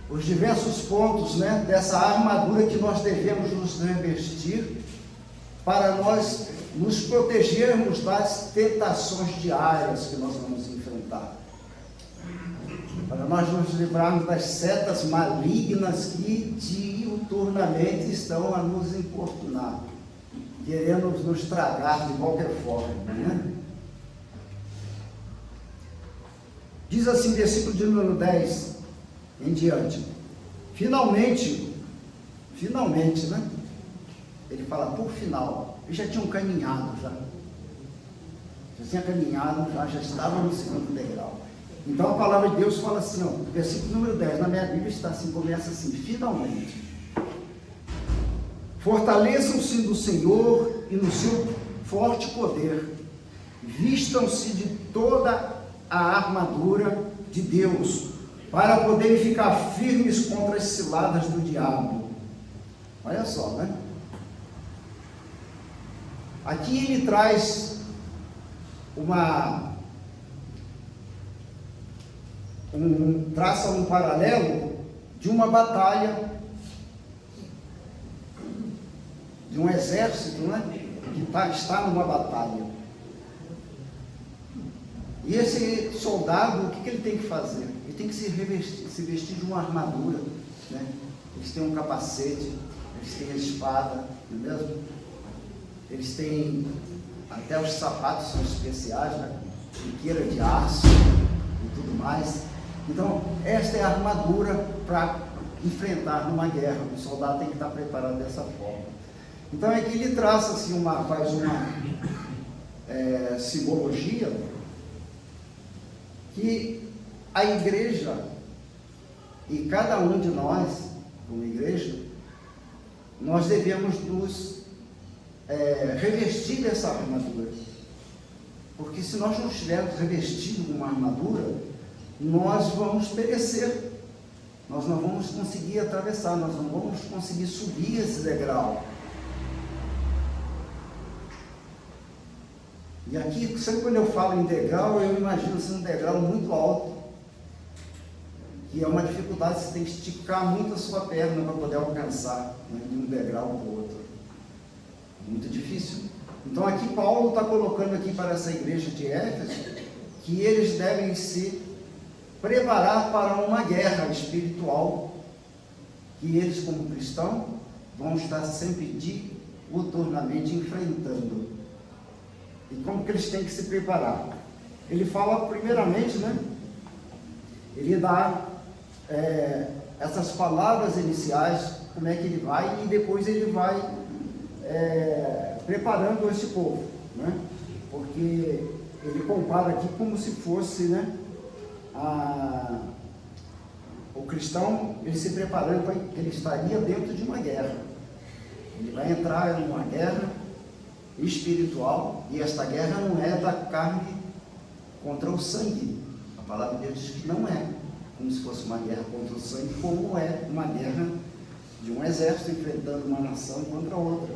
os diversos pontos, né, dessa armadura que nós devemos nos revestir para nós nos protegermos das tentações diárias que nós vamos enfrentar, para nós nos livrarmos das setas malignas que diuturnamente estão a nos importunar, querendo nos tragar de qualquer forma, né? Diz assim, versículo de número 10 em diante, finalmente, né? Ele fala por final, eles já tinham caminhado, já estavam no segundo degrau. Então a palavra de Deus fala assim, ó, versículo número 10, na minha Bíblia está assim, começa assim, finalmente. Fortaleçam-se no Senhor e no seu forte poder, vistam-se de toda a armadura de Deus, para poderem ficar firmes contra as ciladas do diabo. Olha só, né? Aqui ele traz traça um paralelo de uma batalha, de um exército, né, que está numa batalha. E esse soldado, o que ele tem que fazer? Ele tem que se vestir de uma armadura, né? Eles têm um capacete, eles têm a espada, não é mesmo? Eles têm, até os sapatos são especiais, né? Biqueira de aço e tudo mais. Então, esta é a armadura para enfrentar numa guerra. O soldado tem que estar preparado dessa forma. Então, aqui ele traça assim, faz uma simbologia que a igreja, e cada um de nós, como igreja, nós devemos nos revestir dessa armadura. Porque se nós não estivermos revestidos com uma armadura, nós vamos perecer. Nós não vamos conseguir atravessar, nós não vamos conseguir subir esse degrau. E aqui, sempre quando eu falo em degrau, eu imagino assim, um degrau muito alto, que é uma dificuldade, você tem que esticar muito a sua perna para poder alcançar, né, de um degrau para o outro. Muito difícil. Então aqui Paulo está colocando aqui para essa igreja de Éfeso, que eles devem se preparar para uma guerra espiritual, que eles como cristãos vão estar sempre diuturnamente enfrentando. E como que eles têm que se preparar? Ele fala primeiramente, né? Ele dá essas palavras iniciais como é que ele vai, e depois ele vai preparando esse povo, né? Porque ele compara aqui como se fosse, né, o cristão, ele se preparando para que ele estaria dentro de uma guerra. Ele vai entrar em uma guerra espiritual, e esta guerra não é da carne contra o sangue. A palavra de Deus diz que não é como se fosse uma guerra contra o sangue, como é uma guerra de um exército enfrentando uma nação contra outra.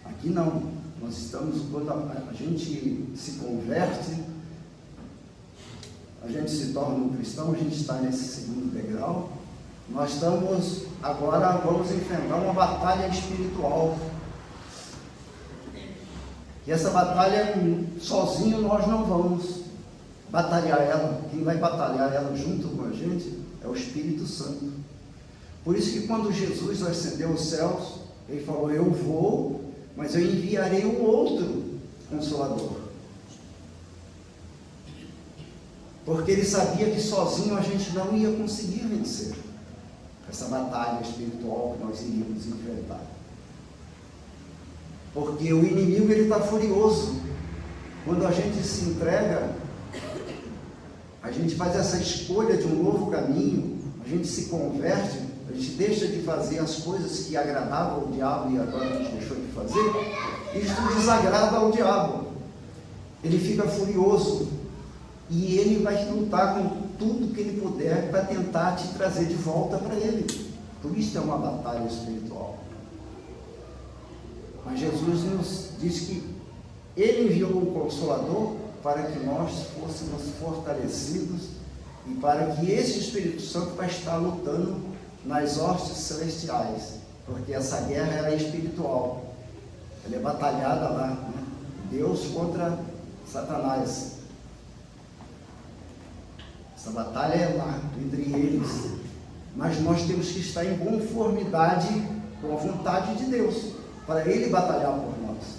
Aqui não. Nós estamos, quando a gente se converte, a gente se torna um cristão, a gente está nesse segundo degrau. Nós estamos, agora vamos enfrentar uma batalha espiritual. E essa batalha, sozinho nós não vamos batalhar ela. Quem vai batalhar ela junto com a gente é o Espírito Santo. Por isso que quando Jesus ascendeu aos céus, ele falou: eu vou, mas eu enviarei um outro Consolador. Porque ele sabia que sozinho a gente não ia conseguir vencer essa batalha espiritual que nós iríamos enfrentar. Porque o inimigo, ele está furioso. Quando a gente se entrega, a gente faz essa escolha de um novo caminho, a gente se converte, a gente deixa de fazer as coisas que agradavam ao diabo e agora a gente deixou de fazer, isso desagrada ao diabo. Ele fica furioso e ele vai lutar com tudo que ele puder para tentar te trazer de volta para ele. Por isso é uma batalha espiritual. Mas Jesus nos diz que ele enviou um Consolador para que nós fôssemos fortalecidos e para que esse Espírito Santo vai estar lutando nas hostes celestiais, porque essa guerra é espiritual, ela é batalhada lá, né? Deus contra Satanás. Essa batalha é lá, entre eles, mas nós temos que estar em conformidade com a vontade de Deus, para Ele batalhar por nós.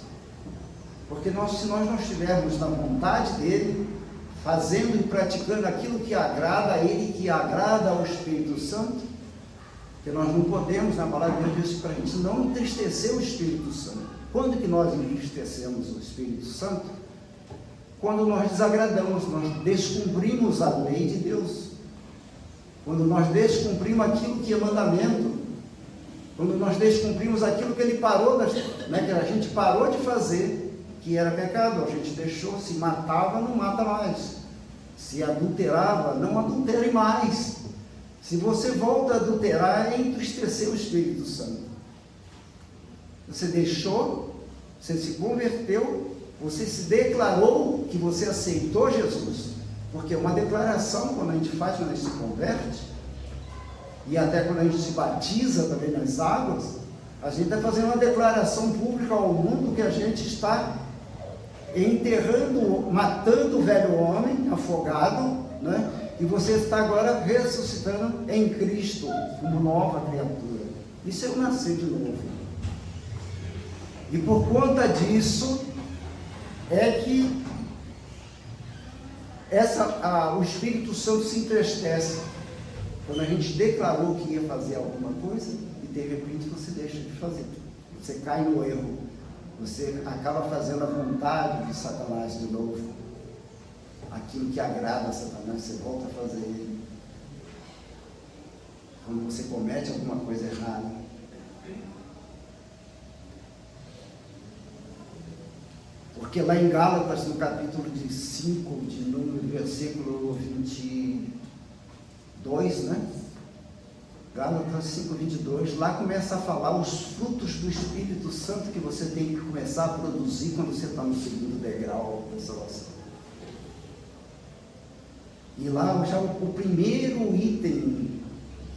Porque se nós não estivermos na vontade dEle, fazendo e praticando aquilo que agrada a Ele, que agrada ao Espírito Santo, que nós não podemos, na palavra de Deus, para a gente não entristecer o Espírito Santo. Quando que nós entristecemos o Espírito Santo? Quando nós desagradamos, nós descumprimos a lei de Deus. Quando nós descumprimos aquilo que é mandamento. Quando nós descumprimos aquilo que ele parou, né, que a gente parou de fazer, que era pecado, a gente deixou, se matava, não mata mais. Se adulterava, não adultere mais. Se você volta a adulterar, é entristecer o Espírito Santo. Você deixou, você se converteu, você se declarou que você aceitou Jesus, porque é uma declaração quando a gente faz, quando a gente se converte, e até quando a gente se batiza também nas águas, a gente está fazendo uma declaração pública ao mundo que a gente está enterrando, matando o velho homem, afogado, né? E você está agora ressuscitando em Cristo, como nova criatura. Isso é o nascer de novo. E por conta disso, é que o Espírito Santo se entristece quando a gente declarou que ia fazer alguma coisa e de repente você deixa de fazer. Você cai no erro, você acaba fazendo a vontade de Satanás de novo. Aquilo que agrada a Satanás, você volta a fazer ele. Quando você comete alguma coisa errada. Porque lá em Gálatas, no capítulo 5, de número, versículo 22, né? Gálatas 5, 22, lá começa a falar os frutos do Espírito Santo que você tem que começar a produzir quando você está no segundo degrau da salvação. E lá já o primeiro item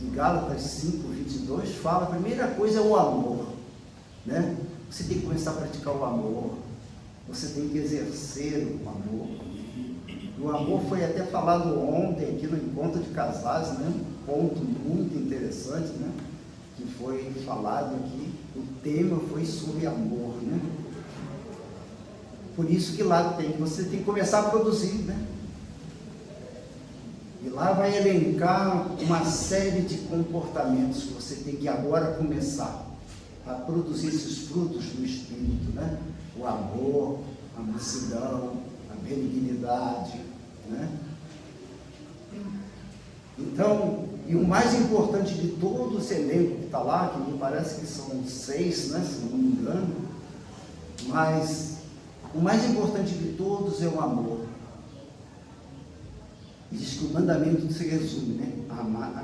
de Gálatas 5, 22 fala, a primeira coisa é o amor, né? Você tem que começar a praticar o amor. Você tem que exercer o amor. O amor foi até falado ontem aqui no encontro de casais, né? Um ponto muito interessante, né? Que foi falado aqui. O tema foi sobre amor, né? Por isso que lá você tem que começar a produzir, né? E lá vai elencar uma série de comportamentos que você tem que agora começar a produzir esses frutos do Espírito, né? O amor, a mansidão, a benignidade, né? Então, e o mais importante de todo esse elenco que está lá, que me parece que são 6, né, se não me engano, mas o mais importante de todos é o amor. E diz que o mandamento se resume, né?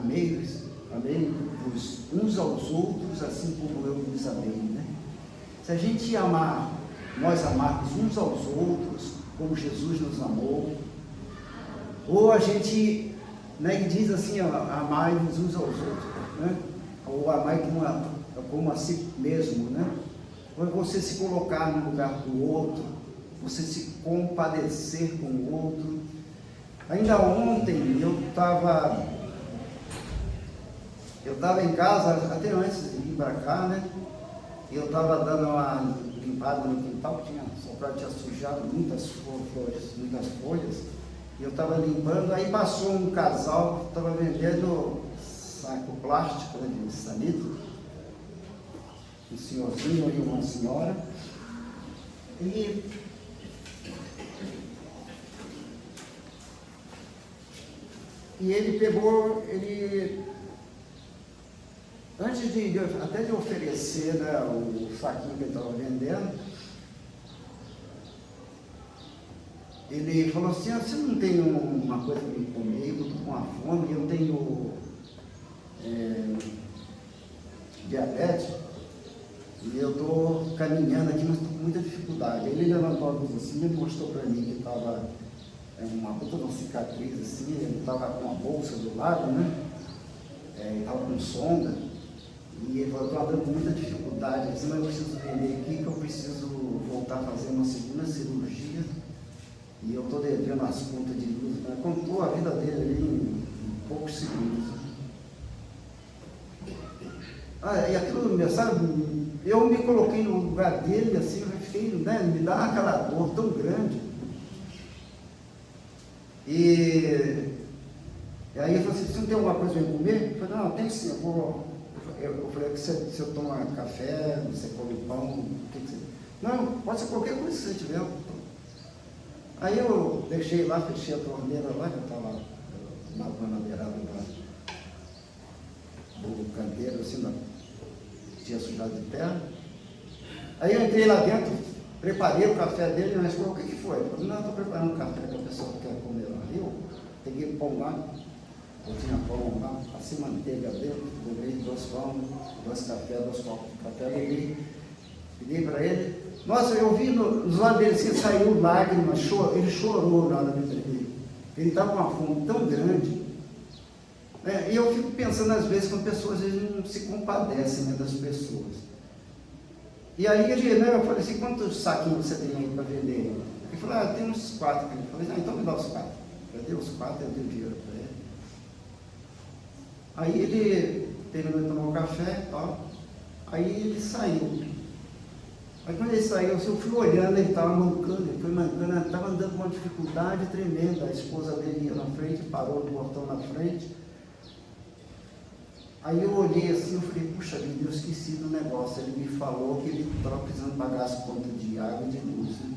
Amei-vos uns aos outros, assim como eu vos amei, né? Se a gente amar, nós amarmos uns aos outros, como Jesus nos amou, ou a gente, né, diz assim, amai-vos uns aos outros, né? Ou amai como a si mesmo, né? Ou você se colocar no lugar do outro, você se compadecer com o outro. Ainda ontem eu estava em casa, até antes de vir para cá, né? E eu estava dando uma limpada no quintal, tinha sujado muitas folhas, e eu estava limpando, aí passou um casal que estava vendendo saco plástico, né, de sanito, um senhorzinho e uma senhora, e ele pegou, antes até de oferecer, né, o saquinho que ele estava vendendo, ele falou assim: você não tem uma coisa para me comer, eu estou com uma fome, eu tenho diabetes, e eu estou caminhando aqui, mas estou com muita dificuldade. Aí ele levantou a luz assim e mostrou para mim que estava uma cicatriz assim, ele estava com a bolsa do lado, né? Ele estava com sonda, e ele falou: estou andando com muita dificuldade, ele disse: mas eu preciso vender aqui, que eu preciso voltar a fazer uma segunda cirurgia, e eu estou devendo as contas de luz. Contou a vida dele ali em poucos segundos. E aquilo, sabe, eu me coloquei no lugar dele, assim, eu fiquei, né, me dá aquela dor tão grande. E aí ele falou assim: você não tem alguma coisa para comer? Eu falei: não, tem sim, eu falei: se eu tomar café, você come pão, o que você... Não, pode ser qualquer coisa que você tiver. Aí eu deixei lá, fechei a torneira lá, que eu estava na beirada do canteiro, assim, tinha sujado de terra. Aí eu entrei lá dentro, preparei o café dele, mas falou: o que foi? Eu falei: não, estou preparando um café que a pessoa quer comer lá. Aí eu peguei pão lá, eu tinha pão lá, passei manteiga dentro, levei 2 pão, 2 cafés, 2 copos de café, peguei para ele. Nossa, eu vi nos olhos dele assim, saiu lágrimas, ele chorou na hora de beber. Ele estava com uma fome tão grande. E eu fico pensando às vezes quando pessoas às vezes não se compadecem, né, das pessoas. E aí eu falei assim: quantos saquinhos você tem aí para vender? Ele falou: tem uns 4. Eu falei: então me dá os 4. Eu dei os 4, eu dei o dinheiro para ele. Aí ele terminou de tomar um café e tal. Aí ele saiu. Aí quando ele saiu, eu fui olhando, ele estava mancando, ele foi mancando, estava andando com uma dificuldade tremenda. A esposa dele ia na frente, parou no portão na frente. Aí eu olhei assim, eu falei: puxa vida, eu esqueci do negócio. Ele me falou que ele estava precisando pagar as contas de água e de luz, né?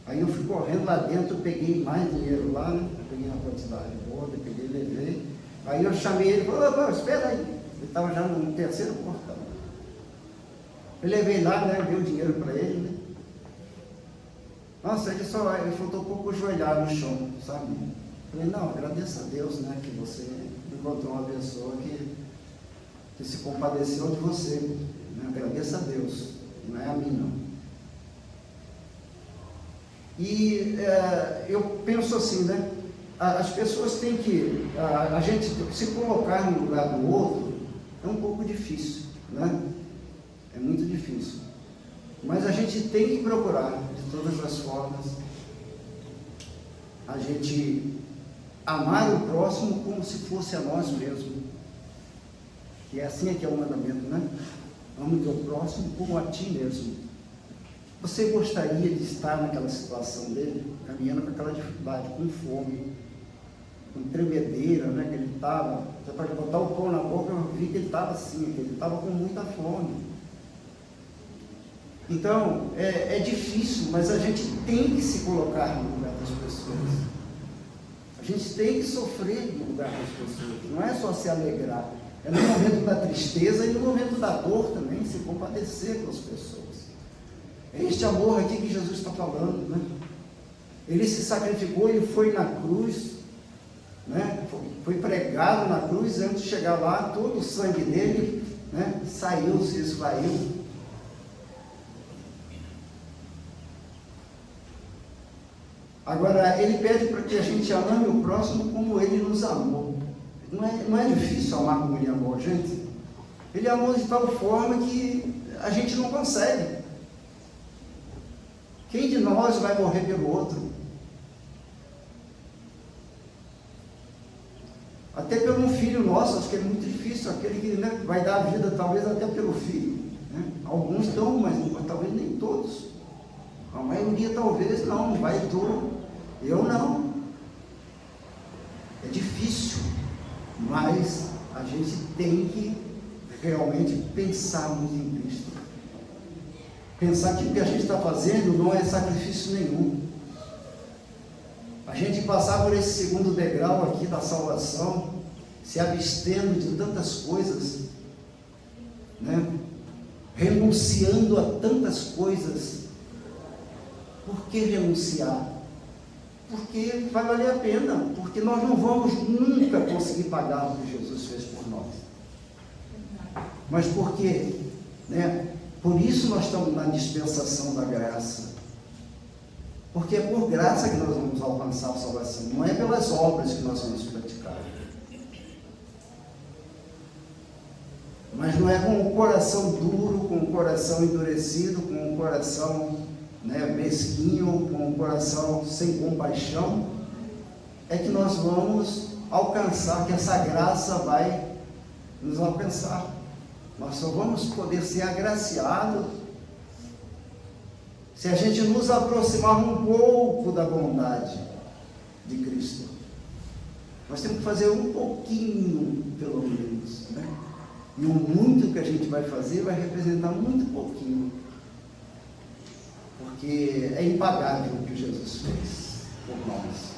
Aí eu fui correndo lá dentro, peguei mais dinheiro lá, né? Eu peguei uma quantidade boa, peguei e levei. Aí eu chamei ele e falei: espera aí. Ele estava já no terceiro portão. Eu levei lá, né? Dei o dinheiro para ele, né? Nossa, ele faltou um pouco ajoelhar no chão, sabe? Eu falei: não, agradeça a Deus, né? Que você encontrou uma pessoa que se compadeceu de você, né? Agradeça a Deus, não é a mim não. E eu penso assim, né? As pessoas têm que, a gente se colocar no lugar do outro é um pouco difícil, né? É muito difícil, mas a gente tem que procurar de todas as formas a gente amar o próximo como se fosse a nós mesmos. E é assim que é o mandamento, né? Ame o teu próximo como a ti mesmo. Você gostaria de estar naquela situação dele, caminhando com aquela dificuldade, com fome, com tremedeira, né? Que ele estava, você pode botar o pão na boca, eu vi que ele estava assim, que ele estava com muita fome. Então, é difícil, mas a gente tem que se colocar no lugar das pessoas. A gente tem que sofrer no lugar das pessoas, não é só se alegrar. É no momento da tristeza e no momento da dor também, se compadecer com as pessoas. É este amor aqui que Jesus está falando, né? Ele se sacrificou, ele foi na cruz, né? Foi pregado na cruz, antes de chegar lá, todo o sangue dele, né? Saiu, se esvaiu. Agora, ele pede para que a gente ame o próximo como ele nos amou. Não é difícil amar como ele amou a gente. Ele amou de tal forma que a gente não consegue. Quem de nós vai morrer pelo outro? Até pelo um filho nosso, acho que é muito difícil, aquele que, né, vai dar a vida, talvez até pelo filho. Né? Alguns dão, mas talvez nem todos. A maioria talvez não vai todo. Eu não. É difícil, mas a gente tem que realmente pensarmos em Cristo. Pensar que o que a gente está fazendo não é sacrifício nenhum. A gente passar por esse segundo degrau aqui da salvação, se abstendo de tantas coisas, né? Renunciando a tantas coisas. Por que renunciar? Porque vai valer a pena, porque nós não vamos nunca conseguir pagar o que Jesus fez por nós. Mas por quê? Né? Por isso nós estamos na dispensação da graça. Porque é por graça que nós vamos alcançar a salvação, não é pelas obras que nós vamos praticar. Mas não é com o coração duro, com o coração endurecido, com o coração, né, mesquinho, com o coração sem compaixão, é que nós vamos alcançar, que essa graça vai nos alcançar. Nós só vamos poder ser agraciados se a gente nos aproximar um pouco da bondade de Cristo. Nós temos que fazer um pouquinho, pelo menos, né? E o muito que a gente vai fazer vai representar muito pouquinho, porque é impagável o que Jesus fez por nós.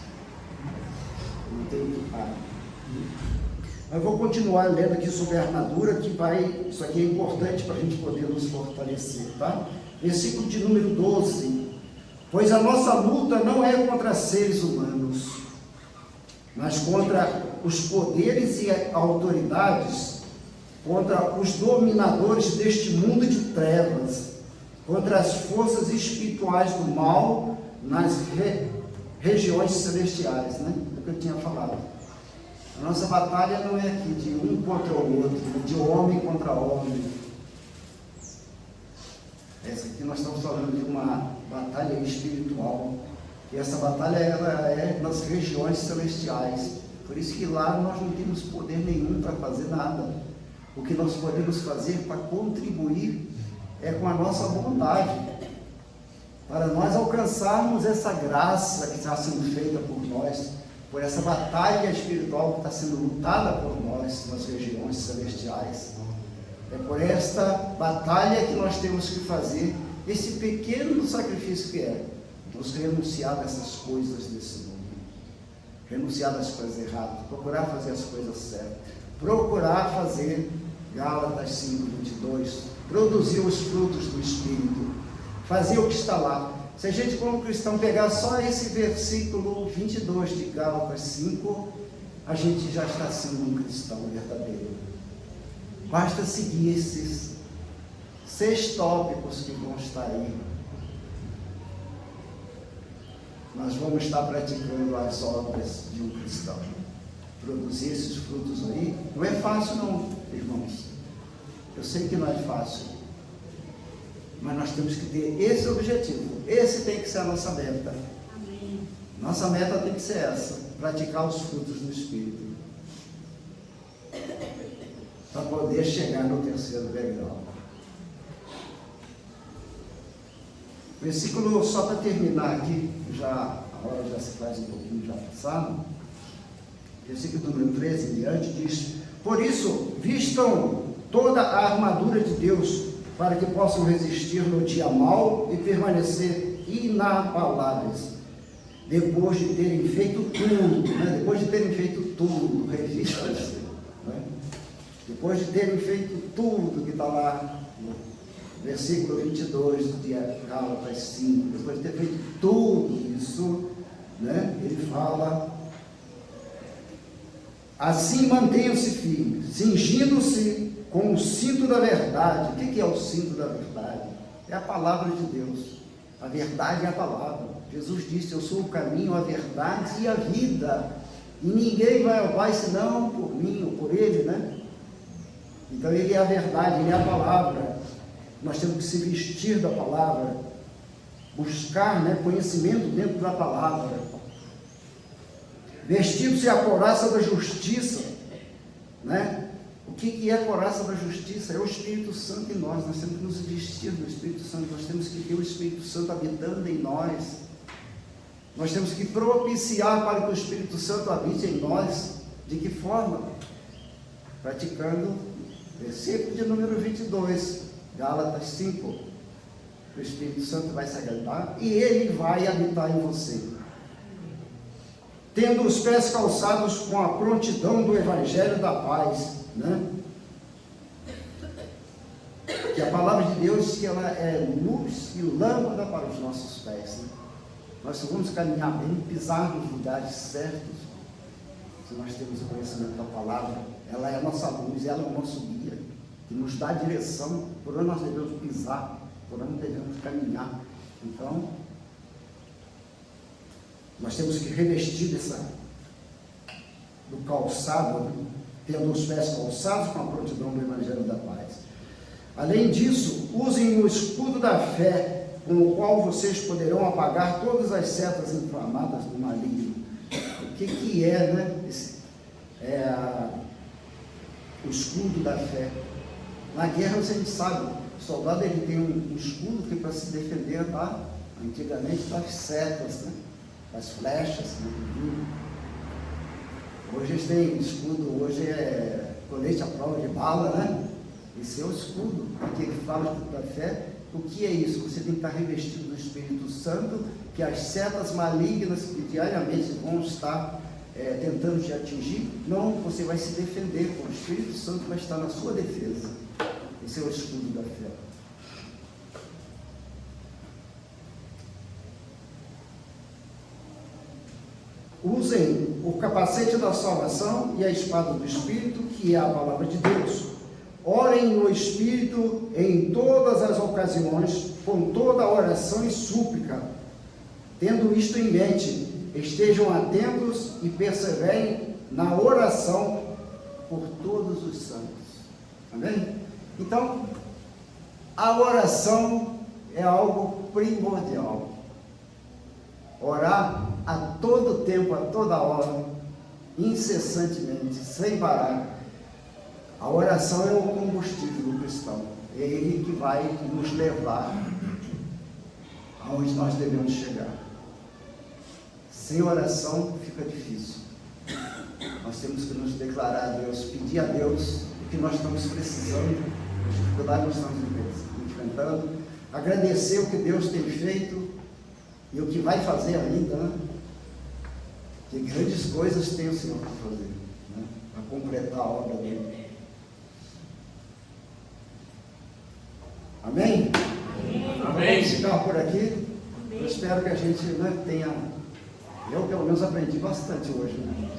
Não tem o que pagar. Eu vou continuar lendo aqui sobre a armadura, isso aqui é importante para a gente poder nos fortalecer, tá? Versículo de número 12. Pois a nossa luta não é contra seres humanos, mas contra os poderes e autoridades, contra os dominadores deste mundo de trevas, contra as forças espirituais do mal nas regiões celestiais, né? É o que eu tinha falado. A nossa batalha não é aqui de um contra o outro, de homem contra homem. Essa aqui nós estamos falando de uma batalha espiritual. E essa batalha ela é nas regiões celestiais. Por isso que lá nós não temos poder nenhum para fazer nada. O que nós podemos fazer para contribuir é com a nossa bondade, para nós alcançarmos essa graça que está sendo feita por nós, por essa batalha espiritual que está sendo lutada por nós nas regiões celestiais. É por esta batalha que nós temos que fazer esse pequeno sacrifício que é nos renunciar dessas coisas desse mundo, renunciar das coisas erradas, procurar fazer as coisas certas, procurar fazer Gálatas 5:22, produzir os frutos do Espírito, fazer o que está lá. Se a gente, como cristão, pegar só esse versículo 22 de Gálatas 5, a gente já está sendo um cristão verdadeiro. Basta seguir esses 6 tópicos que vão estar aí. Nós vamos estar praticando as obras de um cristão. Produzir esses frutos aí, não é fácil não, irmãos. Eu sei que não é fácil. Mas nós temos que ter esse objetivo. Esse tem que ser a nossa meta. Amém. Nossa meta tem que ser essa: praticar os frutos do Espírito, para poder chegar no terceiro degrau. Versículo, só para terminar aqui, a hora já se faz um pouquinho, já passado. versículo número 13 em diante, diz: por isso, vistam toda a armadura de Deus, para que possam resistir no dia mau e permanecer inabaláveis, depois de terem feito tudo, né? Depois de terem feito tudo, revista-se, né? Depois de terem feito tudo que está lá no versículo 22 de Gálatas 5, depois de ter feito tudo isso, né? Ele fala: assim mantenham-se firmes, cingindo-se com o cinto da verdade. O que é o cinto da verdade? É a palavra de Deus. A verdade é a palavra. Jesus disse: eu sou o caminho, a verdade e a vida, e ninguém vai ao Pai senão por mim ou por Ele, né? Então Ele é a verdade, Ele é a palavra. Nós temos que se vestir da palavra, buscar, né, conhecimento dentro da palavra. Vestido-se a couraça da justiça, né? O que é a couraça da justiça? É o Espírito Santo em nós. Nós temos que nos vestir do Espírito Santo. Nós temos que ter o Espírito Santo habitando em nós. Nós temos que propiciar para que o Espírito Santo habite em nós. De que forma? Praticando versículo de número 22, Gálatas 5. O Espírito Santo vai se agradar e Ele vai habitar em você. Tendo os pés calçados com a prontidão do Evangelho da paz, né? Que a palavra de Deus, que ela é luz e lâmpada para os nossos pés, né? Nós só vamos caminhar bem, pisar nos lugares certos, se nós temos o conhecimento da palavra. Ela é a nossa luz, ela é o nosso guia, que nos dá a direção por onde nós devemos pisar, por onde devemos caminhar. Então, nós temos que revestir do calçado, né? Tendo os pés calçados com a prontidão do Evangelho da paz. Além disso, usem o escudo da fé, com o qual vocês poderão apagar todas as setas inflamadas do maligno. O que é, né? O escudo da fé. Na guerra, a gente sabe, o soldado ele tem um escudo que é para se defender antigamente das setas, né? Das flechas, né? Hoje eles têm escudo, hoje é colete à prova de bala, né? Esse é o escudo, aqui ele fala da fé. O que é isso? Você tem que estar revestido do Espírito Santo, que as setas malignas que diariamente vão estar tentando te atingir, não, você vai se defender, com o Espírito Santo vai estar na sua defesa. Esse é o escudo da fé. Usem o capacete da salvação e a espada do Espírito, que é a palavra de Deus. Orem no Espírito em todas as ocasiões, com toda oração e súplica. Tendo isto em mente, estejam atentos e perseverem na oração por todos os santos. Amém? Então, a oração é algo primordial. Orar a todo tempo, a toda hora, incessantemente, sem parar. A oração é o combustível do cristão. É ele que vai nos levar aonde nós devemos chegar. Sem oração fica difícil. Nós temos que nos declarar a Deus, pedir a Deus o que nós estamos precisando, as dificuldades que nós estamos enfrentando, agradecer o que Deus tem feito e o que vai fazer ainda, né? Que grandes coisas tem o Senhor para fazer, né? Para completar a obra dele. Amém? Amém. Vamos ficar por aqui. Amém. Eu espero que a gente, né, tenha... Eu, pelo menos, aprendi bastante hoje, né?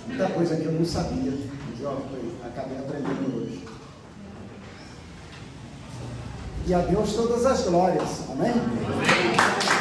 Muita coisa que eu não sabia, mas eu acabei aprendendo hoje. E a Deus todas as glórias. Amém? Amém.